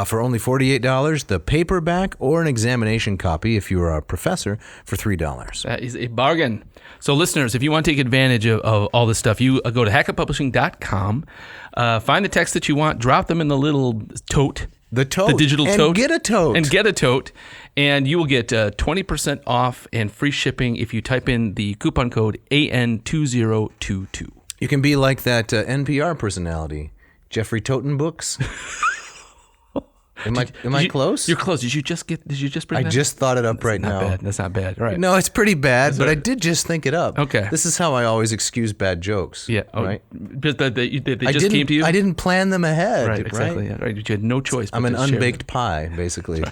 for only $48, the paperback, or an examination copy if you're a professor for $3. That is a bargain. So listeners, if you want to take advantage of all this stuff, you go to hackettpublishing.com, find the text that you want, drop them in the little tote. The tote. The digital tote. And get a tote. And you will get 20% off and free shipping if you type in the coupon code AN2022. You can be like that NPR personality, Jeffrey Toten Books. Am I close? You're close. Did you just bring that? I just thought it up right now. Bad. That's not bad. All right. No, it's pretty bad, but I did just think it up. Okay. This is how I always excuse bad jokes. Yeah. Right? But they just came to you? I didn't plan them ahead. Right, exactly. Right? Yeah, right. You had no choice. I'm an unbaked pie, basically.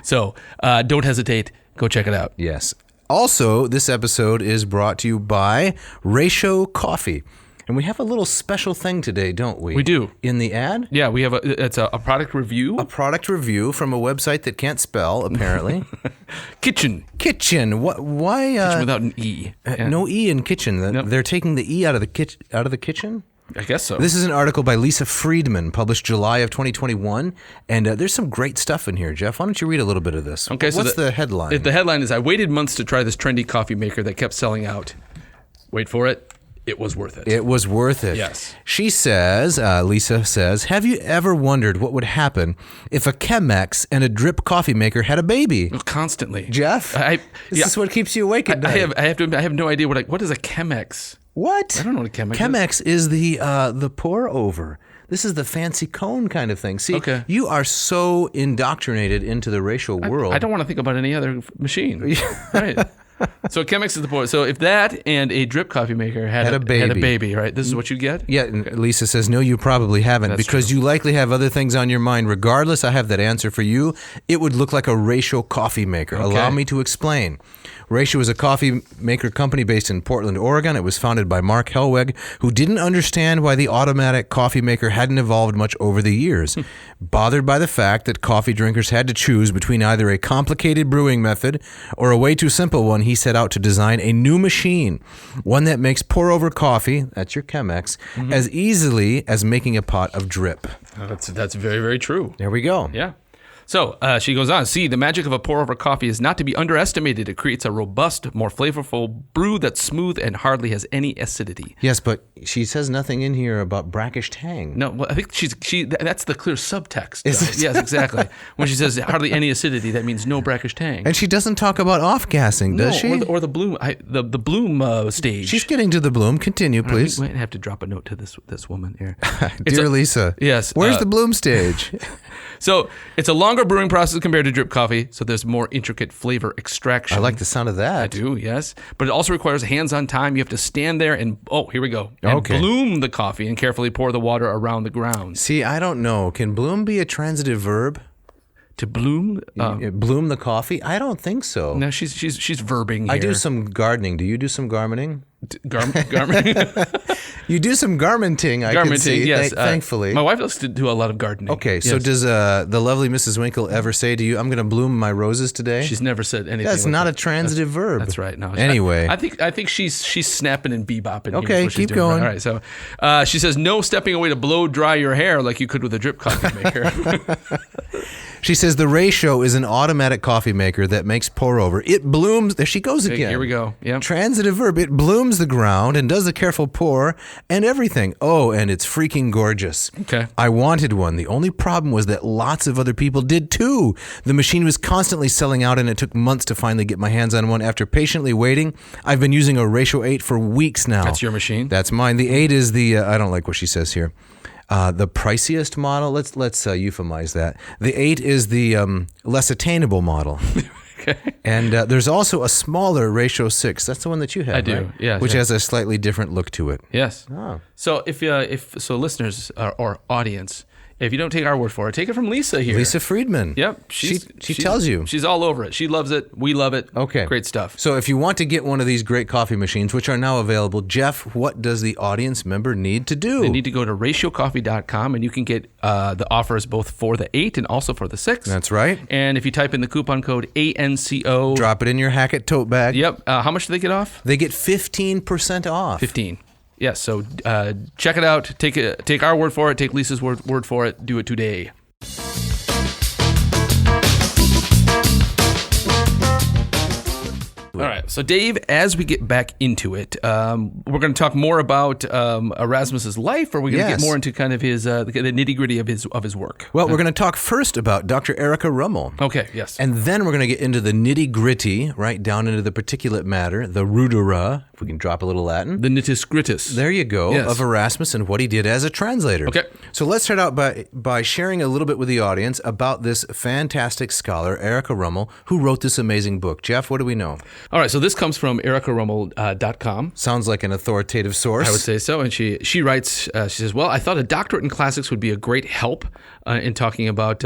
So don't hesitate. Go check it out. Yes. Also, this episode is brought to you by Ratio Coffee. And we have a little special thing today, don't we? We do. In the ad? Yeah, we have it's a product review. A product review from a website that can't spell, apparently. Kitchen. Why? Kitchen without an E. No E in kitchen. Nope. They're taking the E out of the kitchen? I guess so. This is an article by Lisa Friedman, published July of 2021. And there's some great stuff in here, Jeff. Why don't you read a little bit of this? Okay, What's the headline? The headline is, I waited months to try this trendy coffee maker that kept selling out. Wait for it. It was worth it. It was worth it. Yes. She says, Lisa says, have you ever wondered what would happen if a Chemex and a drip coffee maker had a baby? Constantly. Jeff, this is what keeps you awake at night. I have no idea what is a Chemex. What? I don't know what a Chemex is. Chemex is the pour over. This is the fancy cone kind of thing. See, you are so indoctrinated into the racial world. I don't want to think about any other machine. Right. So Chemex is the point. So if that and a drip coffee maker had a baby, right? This is what you get? Yeah, and Lisa says, no, you probably haven't. That's because true. You likely have other things on your mind. Regardless, I have that answer for you. It would look like a Ratio coffee maker. Okay. Allow me to explain. Ratio is a coffee maker company based in Portland, Oregon. It was founded by Mark Helweg, who didn't understand why the automatic coffee maker hadn't evolved much over the years. Bothered by the fact that coffee drinkers had to choose between either a complicated brewing method or a way too simple one, he set out to design a new machine, one that makes pour-over coffee, that's your Chemex, as easily as making a pot of drip. That's very, very true. There we go. Yeah. So she goes on, see, the magic of a pour-over coffee is not to be underestimated. It creates a robust, more flavorful brew that's smooth and hardly has any acidity. Yes, but she says nothing in here about brackish tang. No, well, I think that's the clear subtext. Is it? Yes, exactly. When she says hardly any acidity, that means no brackish tang. And she doesn't talk about off-gassing, does she? Or the bloom, the bloom stage. She's getting to the bloom. Continue, please. We might have to drop a note to this woman here. Dear Lisa. Yes. Where's the bloom stage? So it's a longer longer brewing process compared to drip coffee, so there's more intricate flavor extraction. I like the sound of that. I do, yes. But it also requires hands-on time. You have to stand there and, here we go, and Okay. bloom the coffee and carefully pour the water around the ground. See, I don't know. Can bloom be a transitive verb? To bloom? Bloom the coffee? I don't think so. No, she's verbing here. I do some gardening. Do you do some gardening? Garmenting? You do some garmenting, I can see, yes. thankfully. My wife likes to do a lot of gardening. Okay, so Yes. does the lovely Mrs. Winkle ever say to you, I'm going to bloom my roses today? She's never said anything. That's like not that. a transitive verb. That's right. No. Anyway. I think she's snapping and bebopping. Okay, Here is what she's keep doing. going. All right. So she says, no stepping away to blow dry your hair like you could with a drip coffee maker. She says the ratio is an automatic coffee maker that makes pour over. It blooms. There she goes again. Here we go. Yeah. Transitive verb. It blooms the ground and does a careful pour and everything. Oh, and it's freaking gorgeous. Okay. I wanted one. The only problem was that lots of other people did too. The machine was constantly selling out and it took months to finally get my hands on one. After patiently waiting, I've been using a ratio 8 for weeks now. That's your machine? That's mine. The 8 is the, I don't like what she says here. The priciest model, let's euphemize that. The 8 is the less attainable model. Okay. And there's also a smaller ratio 6. That's the one that you have, I do, right? yes, Which yes. has a slightly different look to it. Yes. Oh. So if listeners or audience, if you don't take our word for it, take it from Lisa here. Lisa Friedman. Yep. She tells you. She's all over it. She loves it. We love it. Okay. Great stuff. So if you want to get one of these great coffee machines, which are now available, Jeff, what does the audience member need to do? They need to go to ratiocoffee.com and you can get the offers both for the 8 and also for the 6. That's right. And if you type in the coupon code ANCO. Drop it in your Hackett tote bag. Yep. How much do they get off? They get 15% off. 15. Yes. So check it out. Take our word for it. Take Lisa's word for it. Do it today. All right. So, Dave, as we get back into it, we're going to talk more about Erasmus's life, or we're going to get more into kind of his the nitty-gritty of his work. Well, we're going to talk first about Dr. Erika Rummel. Okay, yes. And then we're going to get into the nitty-gritty, right down into the particulate matter, the rudera, if we can drop a little Latin. The nittis-grittis. There you go, Yes. of Erasmus and what he did as a translator. Okay. So let's start out by sharing a little bit with the audience about this fantastic scholar, Erika Rummel, who wrote this amazing book. Jeff, what do we know? All right, so this comes from erikarummel.com. Sounds like an authoritative source. I would say so. And she writes, she says, well, I thought a doctorate in classics would be a great help in talking about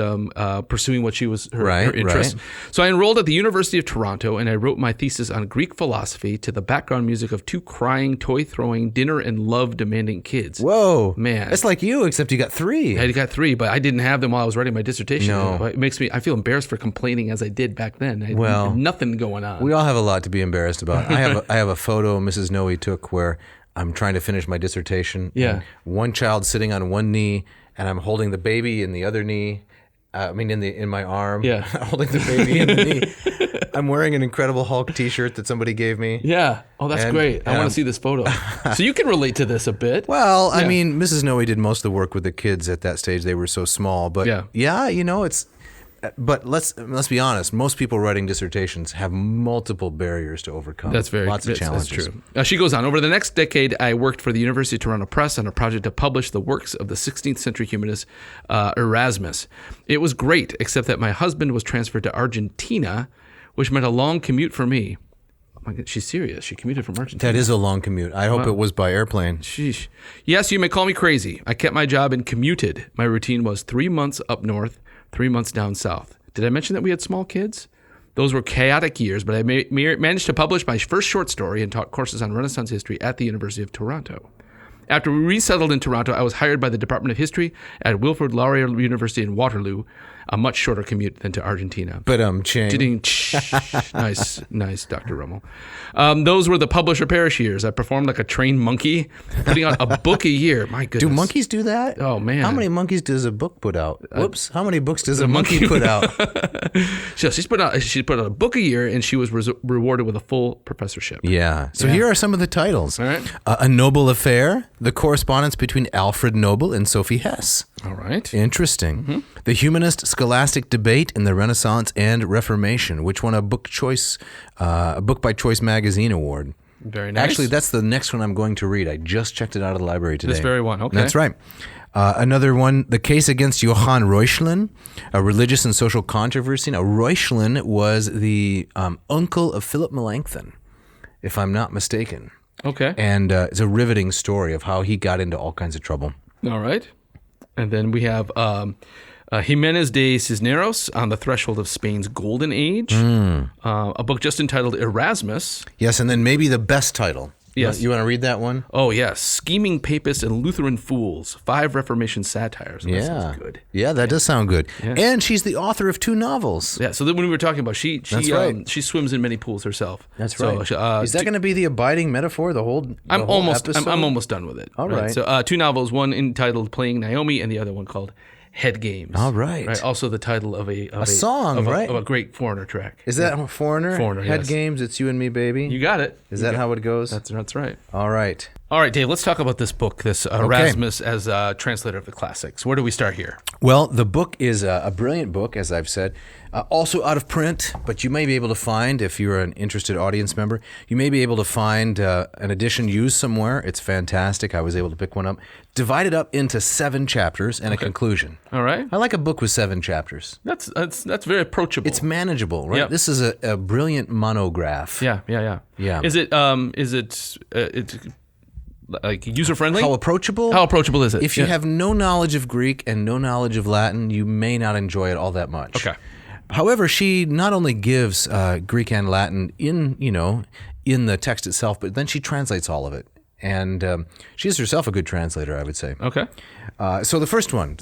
pursuing what her interest. Right. So I enrolled at the University of Toronto and I wrote my thesis on Greek philosophy to the background music of 2 crying, toy-throwing, dinner and love-demanding kids. Whoa. Man. That's like you, except you got 3. I got 3, but I didn't have them while I was writing my dissertation. No. It makes me, I feel embarrassed for complaining as I did back then. I had nothing going on. We all have a lot to be embarrassed about. I have a photo Mrs. Noe took where I'm trying to finish my dissertation. Yeah. And one child sitting on one knee, and I'm holding the baby in the other knee. In my arm. Yeah. Holding the baby in the knee. I'm wearing an Incredible Hulk T-shirt that somebody gave me. Yeah. Oh, that's great. I want to see this photo. So you can relate to this a bit. Well, I mean, Mrs. Noe did most of the work with the kids at that stage. They were so small. But it's... But let's be honest. Most people writing dissertations have multiple barriers to overcome. Lots of challenges. That's true. She goes on. Over the next decade, I worked for the University of Toronto Press on a project to publish the works of the 16th century humanist Erasmus. It was great, except that my husband was transferred to Argentina, which meant a long commute for me. Oh my God, she's serious. She commuted from Argentina. That is a long commute. I hope it was by airplane. Sheesh. Yes, you may call me crazy. I kept my job and commuted. My routine was 3 months up north, 3 months down south. Did I mention that we had small kids? Those were chaotic years, but I managed to publish my first short story and taught courses on Renaissance history at the University of Toronto. After we resettled in Toronto, I was hired by the Department of History at Wilfrid Laurier University in Waterloo, a much shorter commute than to Argentina. But ching. Nice, Dr. Rummel. Those were the publisher parish years. I performed like a trained monkey, putting out a book a year. My goodness. Do monkeys do that? Oh, man. How many monkeys does a book put out? Whoops. How many books does a monkey put out? So she put out a book a year, and she was rewarded with a full professorship. Yeah. So here are some of the titles. All right. A Noble Affair, the correspondence between Alfred Nobel and Sophie Hess. All right. Interesting. Mm-hmm. The Humanist Scholastic Debate in the Renaissance and Reformation, which won a Book by Choice magazine award. Very nice. Actually, that's the next one I'm going to read. I just checked it out of the library today. This very one, okay. That's right. Another one, The Case Against Johann Reuchlin, a religious and social controversy. Now, Reuchlin was the uncle of Philip Melanchthon, if I'm not mistaken. Okay. And it's a riveting story of how he got into all kinds of trouble. All right. And then we have Jimenez de Cisneros, On the Threshold of Spain's Golden Age, a book just entitled Erasmus. Yes, and then maybe the best title. Yes. You want to read that one? Oh, yes. Scheming Papists and Lutheran Fools, 5 Reformation Satires. That sounds good. Yeah, that does sound good. Yeah. And she's the author of 2 novels. Yeah, so then when we were talking about, she swims in many pools herself. That's right. Is that going to be the abiding metaphor, the whole I'm almost done with it. All right. So 2 novels, one entitled Playing Naomi and the other one called Head Games. All right. Also the title of a song, right? Of a great Foreigner track. Is that Foreigner? Foreigner, Head yes. Games, It's You and Me, Baby? You got it. Is that how it goes? That's right. All right. All right, Dave, let's talk about this book, this Erasmus as a translator of the classics. Where do we start here? Well, the book is a brilliant book, as I've said. Also out of print, but you may be able to find, if you're an interested audience member, you may be able to find an edition used somewhere. It's fantastic. I was able to pick one up. Divided up into 7 chapters and a conclusion. All right. I like a book with 7 chapters. That's very approachable. It's manageable, right? Yep. This is a brilliant monograph. Yeah. Is it like user friendly? How approachable? How approachable is it? If you have no knowledge of Greek and no knowledge of Latin, you may not enjoy it all that much. Okay. However, she not only gives Greek and Latin in the text itself, but then she translates all of it. And she is herself a good translator, I would say. Okay. So the first one,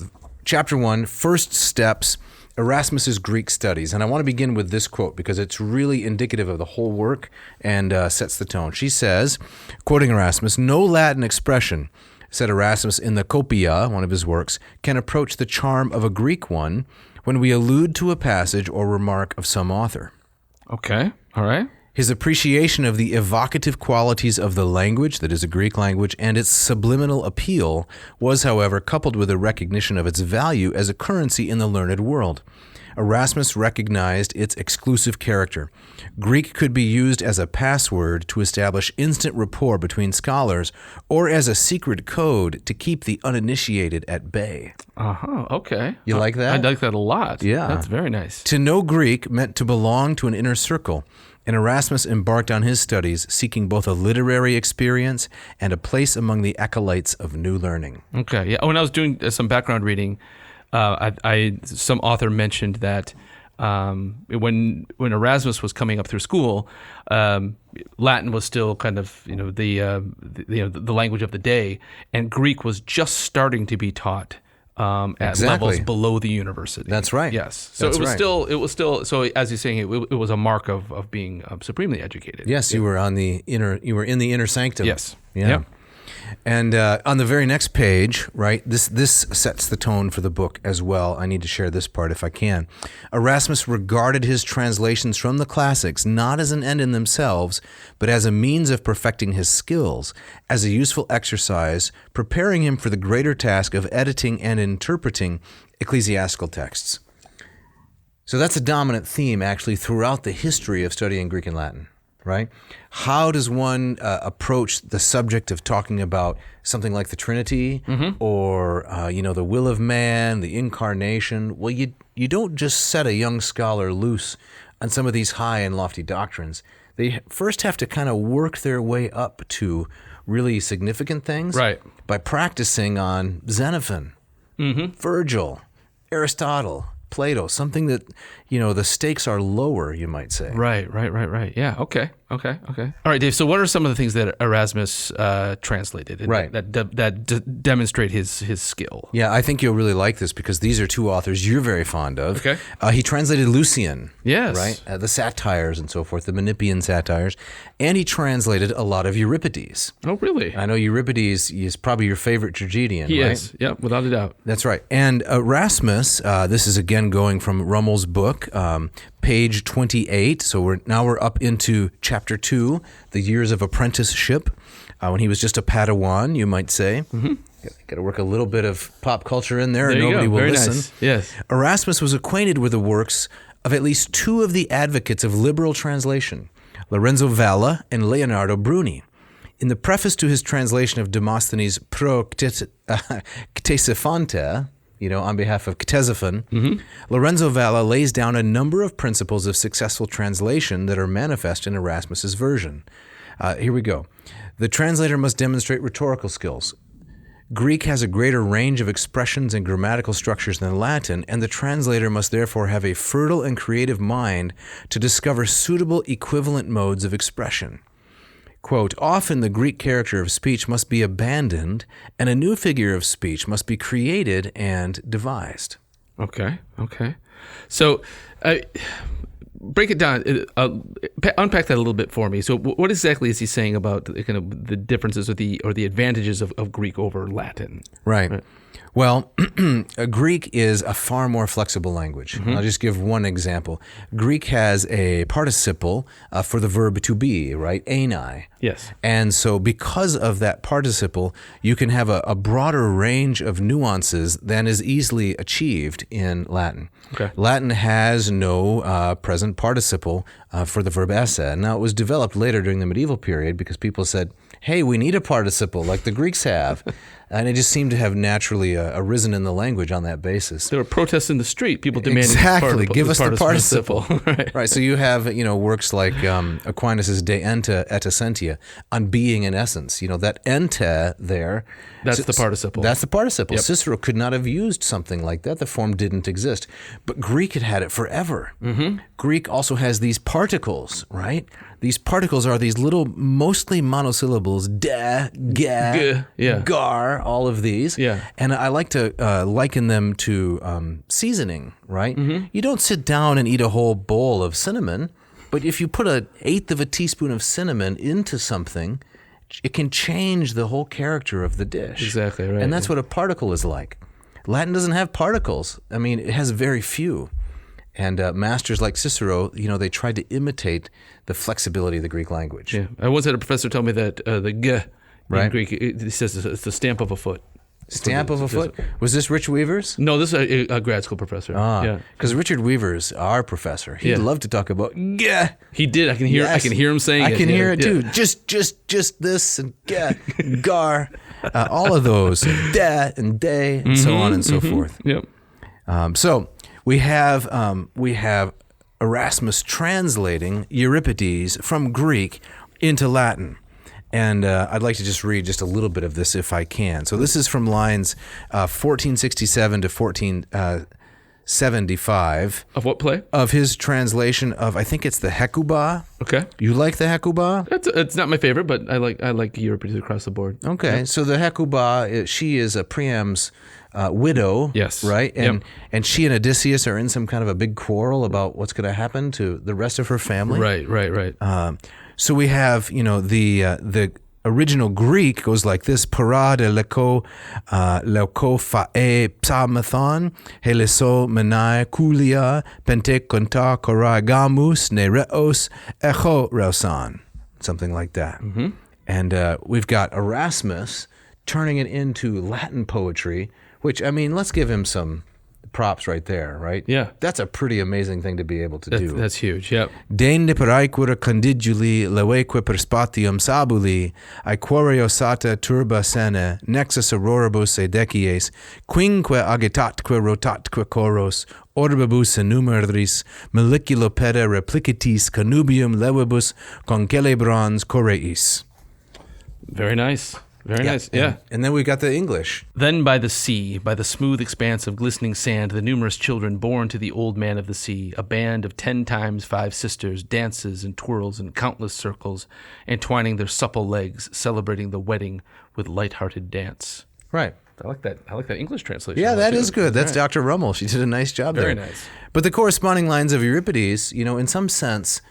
chapter 1, First Steps, Erasmus's Greek Studies. And I want to begin with this quote because it's really indicative of the whole work and sets the tone. She says, quoting Erasmus, "No Latin expression," said Erasmus in the Copia, one of his works, "can approach the charm of a Greek one when we allude to a passage or remark of some author." Okay. All right. His appreciation of the evocative qualities of the language, that is a Greek language, and its subliminal appeal was, however, coupled with a recognition of its value as a currency in the learned world. Erasmus recognized its exclusive character. Greek could be used as a password to establish instant rapport between scholars or as a secret code to keep the uninitiated at bay. Okay. You like that? I like that a lot. Yeah. That's very nice. To know Greek meant to belong to an inner circle, and Erasmus embarked on his studies seeking both a literary experience and a place among the acolytes of new learning. Okay. Yeah. When I was doing some background reading, some author mentioned that when Erasmus was coming up through school, Latin was still kind of the language of the day, and Greek was just starting to be taught at levels below the university. That's right. Yes. So it was still. So as you're saying, it was a mark of being supremely educated. Yes, you were in the inner sanctum. Yes. Yeah. Yep. And on the very next page, right, this sets the tone for the book as well. I need to share this part if I can. Erasmus regarded his translations from the classics not as an end in themselves, but as a means of perfecting his skills, as a useful exercise, preparing him for the greater task of editing and interpreting ecclesiastical texts. So that's a dominant theme, actually, throughout the history of studying Greek and Latin. Right? How does one approach the subject of talking about something like the Trinity or, the will of man, the incarnation? Well, you don't just set a young scholar loose on some of these high and lofty doctrines. They first have to kind of work their way up to really significant things by practicing on Xenophon, Virgil, Aristotle, Plato, something that, the stakes are lower, you might say. Right. Yeah. Okay. All right, Dave. So what are some of the things that Erasmus translated that demonstrate his skill? Yeah, I think you'll really like this because these are 2 authors you're very fond of. Okay. He translated Lucian. Yes. Right? The satires and so forth, the Menippean satires. And he translated a lot of Euripides. Oh, really? I know Euripides is probably your favorite tragedian, He right? is. Yep, without a doubt. That's right. And Erasmus, this is again going from Rummel's book, page 28. So we're up into chapter 2, the years of apprenticeship, when he was just a Padawan, you might say. Got to work a little bit of pop culture in there, and nobody will listen. Nice. Yes. Erasmus was acquainted with the works of at least 2 of the advocates of liberal translation, Lorenzo Valla and Leonardo Bruni. In the preface to his translation of Demosthenes' Pro Ctesiphonte, on behalf of Ctesiphon, Lorenzo Valla lays down a number of principles of successful translation that are manifest in Erasmus's version. Here we go. The translator must demonstrate rhetorical skills. Greek has a greater range of expressions and grammatical structures than Latin, and the translator must therefore have a fertile and creative mind to discover suitable equivalent modes of expression. Quote, often the Greek character of speech must be abandoned, and a new figure of speech must be created and devised. Okay. So, break it down. Unpack that a little bit for me. So, what exactly is he saying about kind of the differences or the advantages of Greek over Latin? Right. Well, Greek is a far more flexible language. I'll just give one example. Greek has a participle for the verb to be, right? Einai. Yes. And so because of that participle, you can have a broader range of nuances than is easily achieved in Latin. Okay. Latin has no present participle for the verb esse. Now, it was developed later during the medieval period because people said, hey, we need a participle like the Greeks have. And it just seemed to have naturally arisen in the language on that basis. There were protests in the street. People demanding give us the participle. Right. So you have works like Aquinas' De Ente et Essentia on being in essence. That ente there. That's the participle. That's the participle. Yep. Cicero could not have used something like that. The form didn't exist. But Greek had it forever. Greek also has these particles, right? These particles are these little, mostly monosyllables, de, ge, gar, all of these. Yeah. And I like to liken them to seasoning, right? You don't sit down and eat a whole bowl of cinnamon, but if you put 1/8 of a teaspoon of cinnamon into something, it can change the whole character of the dish. Exactly, right. And that's what a particle is like. Latin doesn't have particles. I mean, it has very few. And masters like Cicero, they tried to imitate the flexibility of the Greek language. Yeah, I once had a professor tell me that the g right. in Greek, he says it's the stamp of a foot. Stamp of a foot? Was this Rich Weaver's? No, this is a grad school professor. Because Richard Weaver's our professor. He'd love to talk about g. He did. I can hear. Yes. I can hear him saying it. I can hear it too. Just this and g, gar, all of those, de and day, and so on and so forth. Yep. So. We have Erasmus translating Euripides from Greek into Latin. And I'd like to just read just a little bit of this if I can. So this is from lines 1467 to 1475. Of what play? Of his translation of, I think it's the Hecuba. Okay. You like the Hecuba? It's not my favorite, but I like Euripides across the board. Okay. Yep. So the Hecuba, she is Priam's widow, yes, right? And she and Odysseus are in some kind of a big quarrel about what's going to happen to the rest of her family. Right. So we have, the original Greek goes like this: Parade leko fae psamathon heleso menai kulia pente konta koragamus nereos echo rausan, something like that. And we've got Erasmus turning it into Latin poetry. Which, I mean, let's give him some props right there, right? Yeah. That's a pretty amazing thing to be able to do. That's huge, yep. Dende paraequer condiguli leveque perspatium sabuli, aequore osata turba sene, nexus auroribus edecies, quinque agitatque rotatque coros, orbibus enumeris, molliculo pede replicatis connubium levibus concelebrans coreis. Very nice. Very nice, yeah. And then we got the English. Then by the sea, by the smooth expanse of glistening sand, the numerous children born to the old man of the sea, a band of 10 times 5 sisters, dances and twirls in countless circles, entwining their supple legs, celebrating the wedding with light-hearted dance. Right. I like that English translation. Yeah, that is good. That's right. Dr. Rummel. She did a nice job there. Very nice. But the corresponding lines of Euripides, in some sense,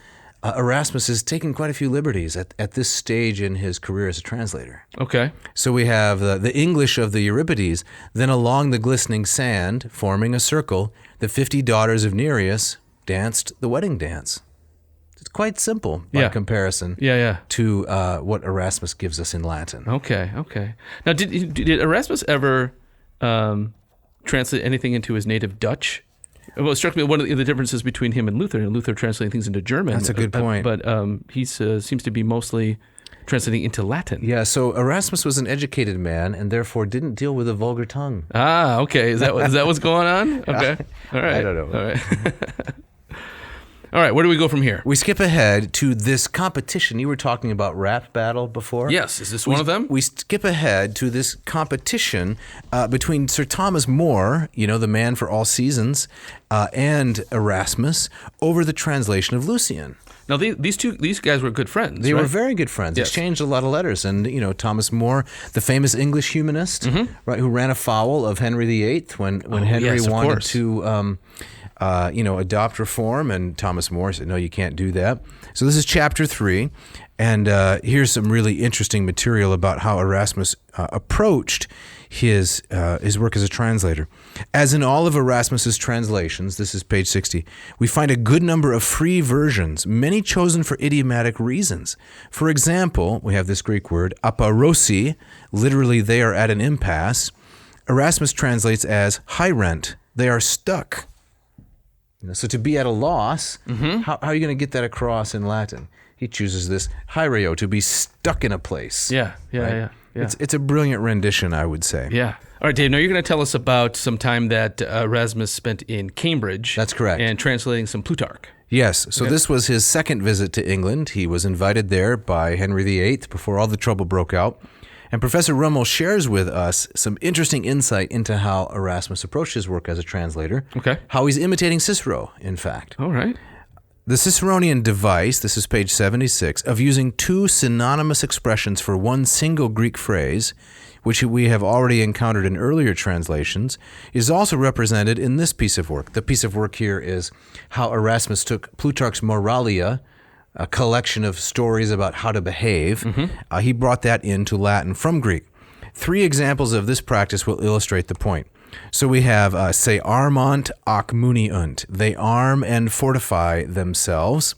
Erasmus has taken quite a few liberties at this stage in his career as a translator. Okay. So we have the English of the Euripides, then along the glistening sand, forming a circle, the 50 daughters of Nereus danced the wedding dance. It's quite simple by comparison to what Erasmus gives us in Latin. Okay. Now, did Erasmus ever translate anything into his native Dutch? Well, it struck me one of the differences between him and Luther translating things into German. That's a good point. But he seems to be mostly translating into Latin. Yeah, so Erasmus was an educated man and therefore didn't deal with a vulgar tongue. Ah, okay. Is that what's going on? Okay. All right. I don't know. All right. All right, where do we go from here? We skip ahead to this competition. You were talking about rap battle before? Yes, is this one of them? We skip ahead to this competition between Sir Thomas More, the man for all seasons, and Erasmus over the translation of Lucian. Now, these guys were good friends. They right? were very good friends. Yes. Exchanged a lot of letters. And, Thomas More, the famous English humanist, right, who ran afoul of Henry VIII when Henry wanted to... adopt reform, and Thomas More said, no, you can't do that. So this is chapter 3, and here's some really interesting material about how Erasmus approached his work as a translator. As in all of Erasmus's translations, this is page 60, we find a good number of free versions, many chosen for idiomatic reasons. For example, we have this Greek word, aparosi, literally they are at an impasse. Erasmus translates as high-rent, they are stuck. So to be at a loss, how are you going to get that across in Latin? He chooses this haireo, to be stuck in a place. Yeah. It's a brilliant rendition, I would say. Yeah. All right, Dave, now you're going to tell us about some time that Erasmus spent in Cambridge. That's correct. And translating some Plutarch. Yes. So this was his second visit to England. He was invited there by Henry VIII before all the trouble broke out. And Professor Rummel shares with us some interesting insight into how Erasmus approached his work as a translator. Okay. How he's imitating Cicero, in fact. All right. The Ciceronian device, this is page 76, of using two synonymous expressions for one single Greek phrase, which we have already encountered in earlier translations, is also represented in this piece of work. The piece of work here is how Erasmus took Plutarch's Moralia, a collection of stories about how to behave. He brought that into Latin from Greek. 3 examples of this practice will illustrate the point. So we have se armant ac muniunt. They arm and fortify themselves.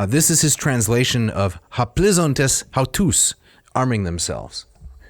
This is his translation of haplizontes hautus, arming themselves.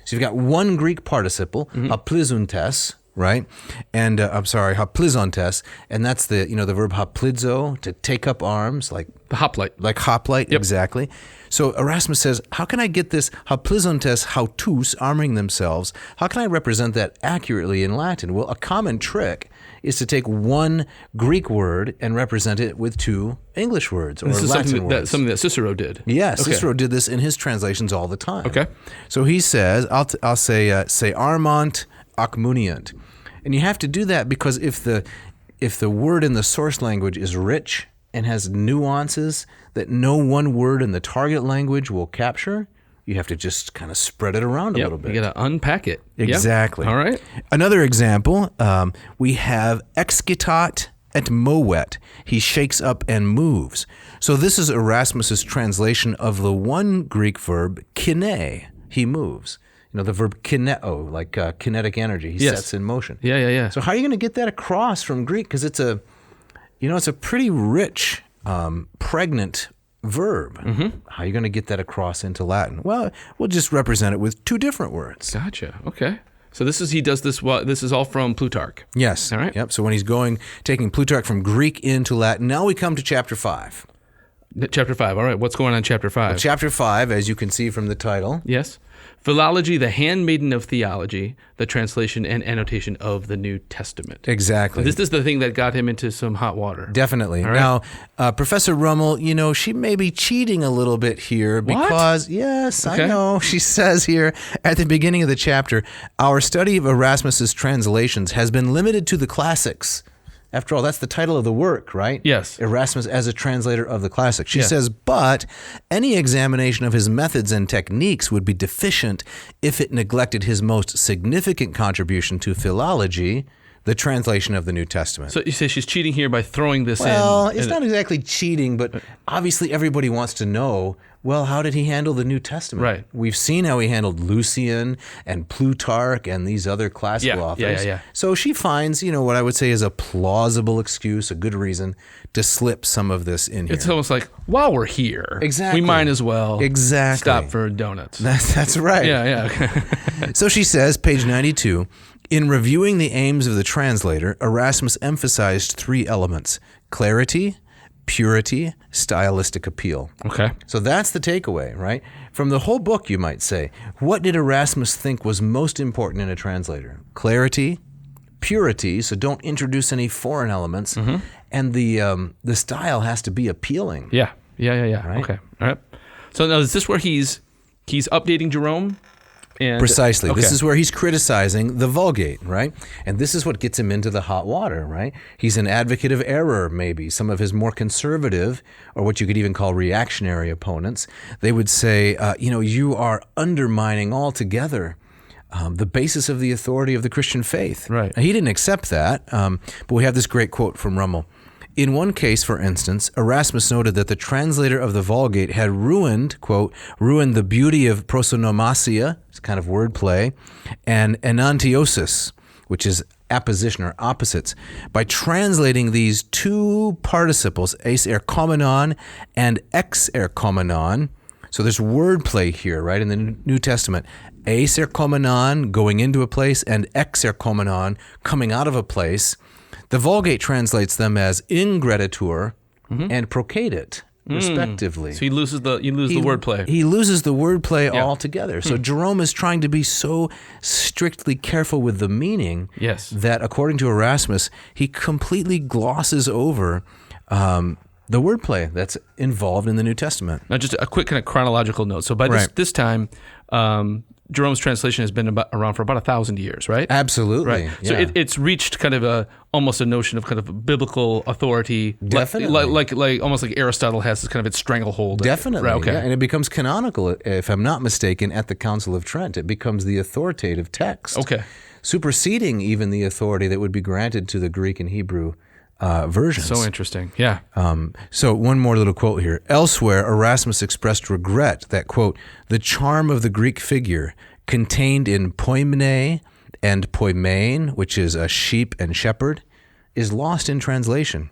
So you've got one Greek participle, haplizontes, right? And haplizontes, and that's the verb haplizo, to take up arms, like The hoplite. Like hoplite, exactly. So Erasmus says, how can I get this haplizontes hautus, arming themselves? How can I represent that accurately in Latin? Well, a common trick is to take one Greek word and represent it with 2 English words or Latin words. Something that Cicero did. Yes, okay. Cicero did this in his translations all the time. Okay. So he says, I'll say armant ac muniunt. And you have to do that because if the word in the source language is rich and has nuances that no one word in the target language will capture, you have to just kind of spread it around a little bit. You got to unpack it. Exactly. Yep. All right. Another example, we have excitat et movet. He shakes up and moves. So this is Erasmus's translation of the one Greek verb kine. He moves. The verb kineo, like kinetic energy. He sets in motion. Yeah. So how are you going to get that across from Greek? Because it's a pretty rich, pregnant verb. How are you going to get that across into Latin? Well, we'll just represent it with 2 different words. Gotcha. Okay. So this is all from Plutarch. Yes. All right. Yep. So when he's taking Plutarch from Greek into Latin, now we come to chapter 5. Chapter 5. All right. What's going on in chapter 5? Well, chapter 5, as you can see from the title. Yes. Philology, the handmaiden of theology, the translation and annotation of the New Testament. Exactly. This is the thing that got him into some hot water. Definitely. Right. Now, Professor Rummel, she may be cheating a little bit here because, yes, okay. I know, she says here at the beginning of the chapter, our study of Erasmus's translations has been limited to the classics. After all, that's the title of the work, right? Yes. Erasmus as a translator of the classics. She says, but any examination of his methods and techniques would be deficient if it neglected his most significant contribution to philology, the translation of the New Testament. So you say she's cheating here by throwing this in. Well, it's not exactly cheating, but obviously everybody wants to know, well, how did he handle the New Testament? Right. We've seen how he handled Lucian and Plutarch and these other classical authors. Yeah. So she finds, what I would say is a plausible excuse, a good reason to slip some of this in here. It's almost like, while we're here, exactly, we might as well stop for donuts. That's right. Yeah. So she says, page 92, in reviewing the aims of the translator, Erasmus emphasized 3 elements: clarity, purity, stylistic appeal. Okay. So that's the takeaway, right? From the whole book, you might say, what did Erasmus think was most important in a translator? Clarity, purity, so don't introduce any foreign elements, and the style has to be appealing. Yeah. Right? Okay. All right. So now is this where he's updating Jerome? And, Precisely. Okay. This is where he's criticizing the Vulgate, right? And this is what gets him into the hot water, right? He's an advocate of error, maybe. Some of his more conservative, or what you could even call reactionary opponents, they would say, you are undermining altogether the basis of the authority of the Christian faith. Right. Now, he didn't accept that, but we have this great quote from Rummel. In one case, for instance, Erasmus noted that the translator of the Vulgate had ruined, quote, ruined the beauty of prosonomasia, it's kind of wordplay, and enantiosis, which is apposition or opposites, by translating these two participles, eis erkomenon and ex erkomenon. So there's wordplay here, right, in the New Testament. Eis erkomenon, going into a place, and ex erkomenon, coming out of a place. The Vulgate translates them as ingreditur and procedit, respectively. So you lose the wordplay. He loses the wordplay altogether. So Jerome is trying to be so strictly careful with the meaning that, according to Erasmus, he completely glosses over the wordplay that's involved in the New Testament. Now, just a quick kind of chronological note. So by this time, Jerome's translation has been around for about 1,000 years, right? Absolutely. Right. So it's reached kind of almost a notion of kind of biblical authority. Definitely. Like almost like Aristotle has this kind of its stranglehold. Definitely. Right, okay. Yeah. And it becomes canonical, if I'm not mistaken, at the Council of Trent. It becomes the authoritative text. Okay. Superseding even the authority that would be granted to the Greek and Hebrew versions. So interesting. Yeah. So one more little quote here. Elsewhere, Erasmus expressed regret that, quote, the charm of the Greek figure contained in poimene and poimein, which is a sheep and shepherd, is lost in translation.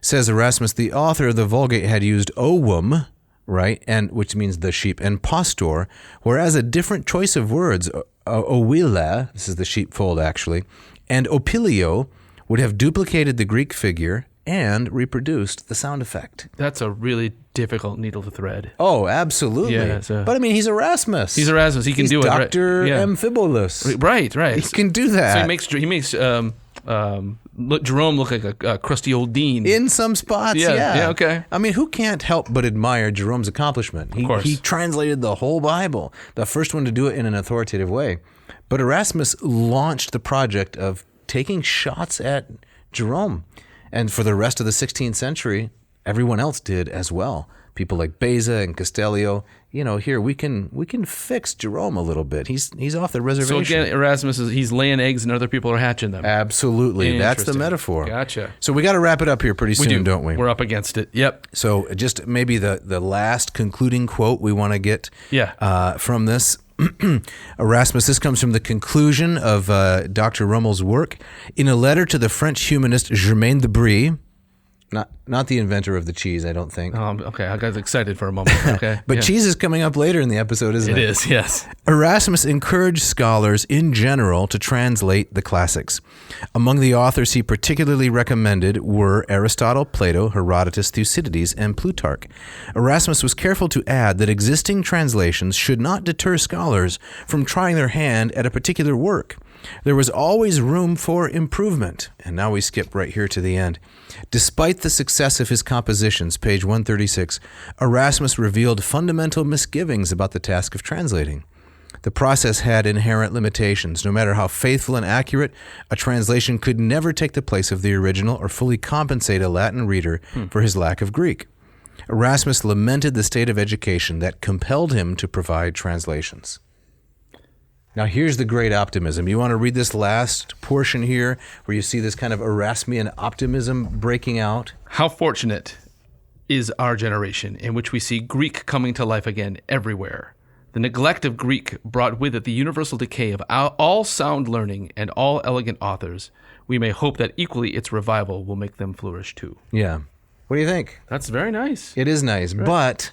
Says Erasmus, the author of the Vulgate had used ovum, right, and which means the sheep, and pastor, whereas a different choice of words, ovila, this is the sheepfold actually, and opilio, would have duplicated the Greek figure and reproduced the sound effect. That's a really difficult needle to thread. Oh, absolutely. Yeah, but I mean, he's Erasmus. He's Erasmus. He can do it. Dr. Right? Yeah. Amphibolus. Right. He can do that. So he makes Jerome look like a crusty old dean. In some spots, yeah. Okay. I mean, who can't help but admire Jerome's accomplishment? Of course. He translated the whole Bible, the first one to do it in an authoritative way. But Erasmus launched the project of taking shots at Jerome. And for the rest of the 16th century, everyone else did as well. People like Beza and Castellio, here we can fix Jerome a little bit. He's off the reservation. So again, Erasmus he's laying eggs and other people are hatching them. Absolutely. That's the metaphor. Gotcha. So we got to wrap it up here pretty soon, don't we? We're up against it. Yep. So just maybe the last concluding quote we want to get from this. Erasmus, this comes from the conclusion of Dr. Rummel's work. In a letter to the French humanist Germain de Brie, not the inventor of the cheese, I don't think. Okay, I got excited for a moment. Okay, but cheese is coming up later in the episode, isn't it? It is, yes. Erasmus encouraged scholars in general to translate the classics. Among the authors he particularly recommended were Aristotle, Plato, Herodotus, Thucydides, and Plutarch. Erasmus was careful to add that existing translations should not deter scholars from trying their hand at a particular work. There was always room for improvement. And now we skip right here to the end. Despite the success of his compositions, page 136, Erasmus revealed fundamental misgivings about the task of translating. The process had inherent limitations. No matter how faithful and accurate, a translation could never take the place of the original or fully compensate a Latin reader for his lack of Greek. Erasmus lamented the state of education that compelled him to provide translations. Now, here's the great optimism. You want to read this last portion here where you see this kind of Erasmian optimism breaking out? How fortunate is our generation in which we see Greek coming to life again everywhere. The neglect of Greek brought with it the universal decay of all sound learning and all elegant authors. We may hope that equally its revival will make them flourish too. Yeah. What do you think? That's very nice. It is nice, right. But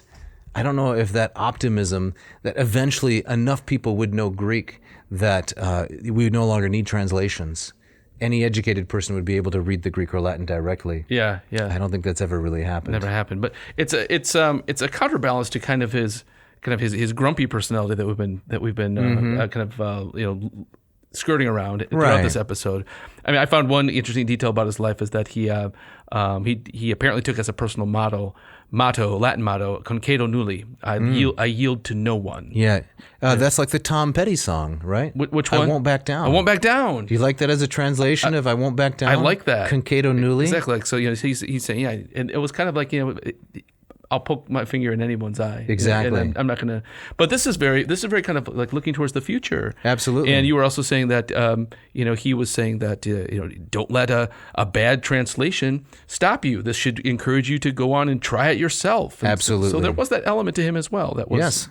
I don't know if that optimism that eventually enough people would know Greek that we would no longer need translations. any educated person would be able to read the Greek or Latin directly. Yeah. I don't think that's ever really happened. Never happened. But it's a counterbalance to kind of his grumpy personality that we've been skirting around throughout this episode. I mean, I found one interesting detail about his life is that he apparently took as a personal Latin motto, concedo nulli, I yield to no one. Yeah. That's like the Tom Petty song, right? Which one? I won't back down. I won't back down. Do you like that as a translation of I won't back down? I like that. Concedo nulli? Exactly. Like, so, he's saying, yeah, and it was kind of like, I'll poke my finger in anyone's eye. Exactly. And I'm not going to. But this is very kind of like looking towards the future. Absolutely. And you were also saying that, he was saying that, don't let a bad translation stop you. This should encourage you to go on and try it yourself. And Absolutely. So there was that element to him as well. That was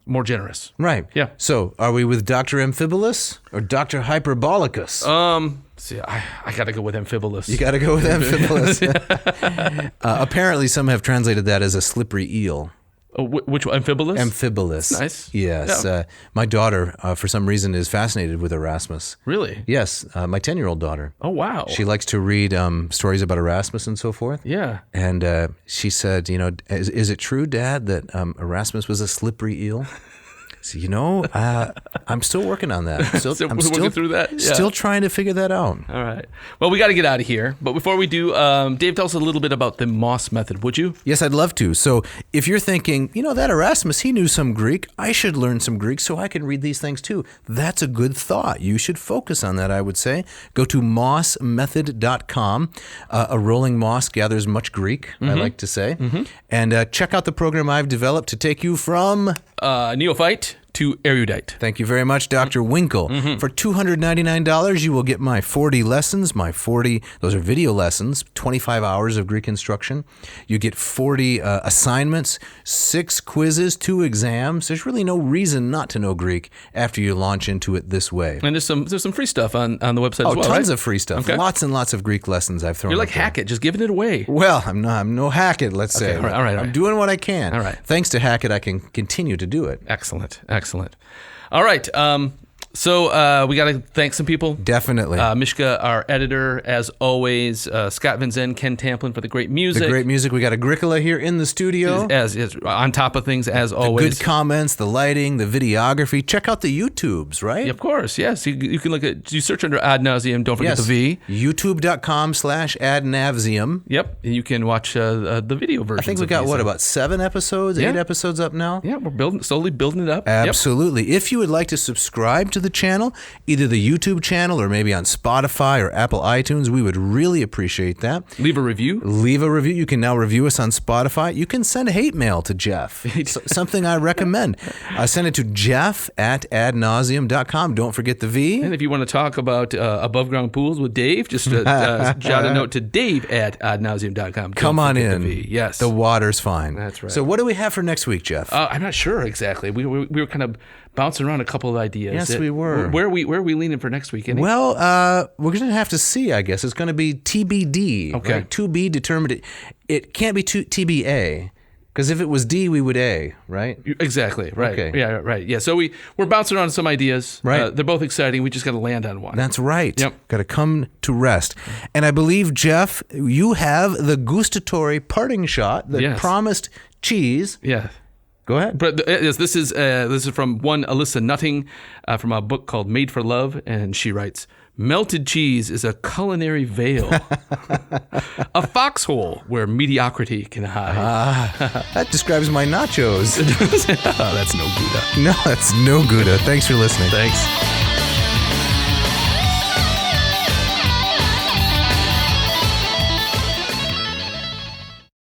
more generous. Right. Yeah. So are we with Dr. Amphibolus or Dr. Hyperbolicus? See, I got to go with Amphibolus. You got to go with Amphibolus. Apparently, some have translated that as a slippery eel. Which one? Amphibolus? Amphibolus. Nice. Yes. Yeah. My daughter, for some reason, is fascinated with Erasmus. Really? Yes. My 10-year-old daughter. Oh, wow. She likes to read stories about Erasmus and so forth. Yeah. And she said, is it true, Dad, that Erasmus was a slippery eel? So, I'm still working on that. I'm still working through that? Yeah. Still trying to figure that out. All right. Well, we got to get out of here. But before we do, Dave, tell us a little bit about the Moss method, would you? Yes, I'd love to. So if you're thinking, that Erasmus, he knew some Greek. I should learn some Greek so I can read these things too. That's a good thought. You should focus on that, I would say. Go to mossmethod.com. A rolling moss gathers much Greek, I like to say. And check out the program I've developed to take you from neophyte to erudite. Thank you very much, Dr. Winkle. For $299, you will get my 40 lessons, those are video lessons, 25 hours of Greek instruction. You get 40 assignments, 6 quizzes, 2 exams. There's really no reason not to know Greek after you launch into it this way. And there's some free stuff on the website as well, tons right? of free stuff. Okay. Lots and lots of Greek lessons I've thrown. You're like up there. Hackett, just giving it away. Well, I'm no Hackett, let's say. All right. I'm doing what I can. All right. Thanks to Hackett, I can continue to do it. Excellent. All right. So we got to thank some people. Definitely. Mishka, our editor, as always. Scott Van Zen, Ken Tamplin for the great music. The great music. We got Agricola here in the studio. As on top of things, as always. Good comments, the lighting, the videography. Check out the YouTubes, right? Yeah, of course, yes. You can you search under Ad Nauseam, don't forget the V. YouTube.com/Ad Navseam. Yep, and you can watch the video version. I think we got, about 7 episodes, 8 episodes up now? Yeah, we're slowly building it up. Absolutely. Yep. If you would like to subscribe to the channel, either the YouTube channel or maybe on Spotify or Apple iTunes, we would really appreciate that. Leave a review. You can now review us on Spotify. You can send hate mail to Jeff. Something I recommend. Send it to jeff@adnauseam.com. Don't forget the V. And if you want to talk about above ground pools with Dave, just jot a note to dave@adnauseam.com. Come on in. The V. Yes. The water's fine. That's right. So what do we have for next week, Jeff? I'm not sure exactly. We were kind of bouncing around a couple of ideas. Yes, we were. Where are we leaning for next week? Well, we're going to have to see, I guess. It's going to be TBD. Okay. Right? To be determined. It can't be TBA. Because if it was D, we would A, right? Exactly. Right. Okay. Yeah. Right. Yeah. So we're bouncing around some ideas. Right. They're both exciting. We just got to land on one. That's right. Yep. Got to come to rest. And I believe, Jeff, you have the gustatory parting shot that promised cheese. Yeah. Go ahead. But this is from one Alyssa Nutting from a book called Made for Love, and she writes, "Melted cheese is a culinary veil, a foxhole where mediocrity can hide." That describes my nachos. Oh, that's no Gouda. No, that's no Gouda. Thanks for listening. Thanks.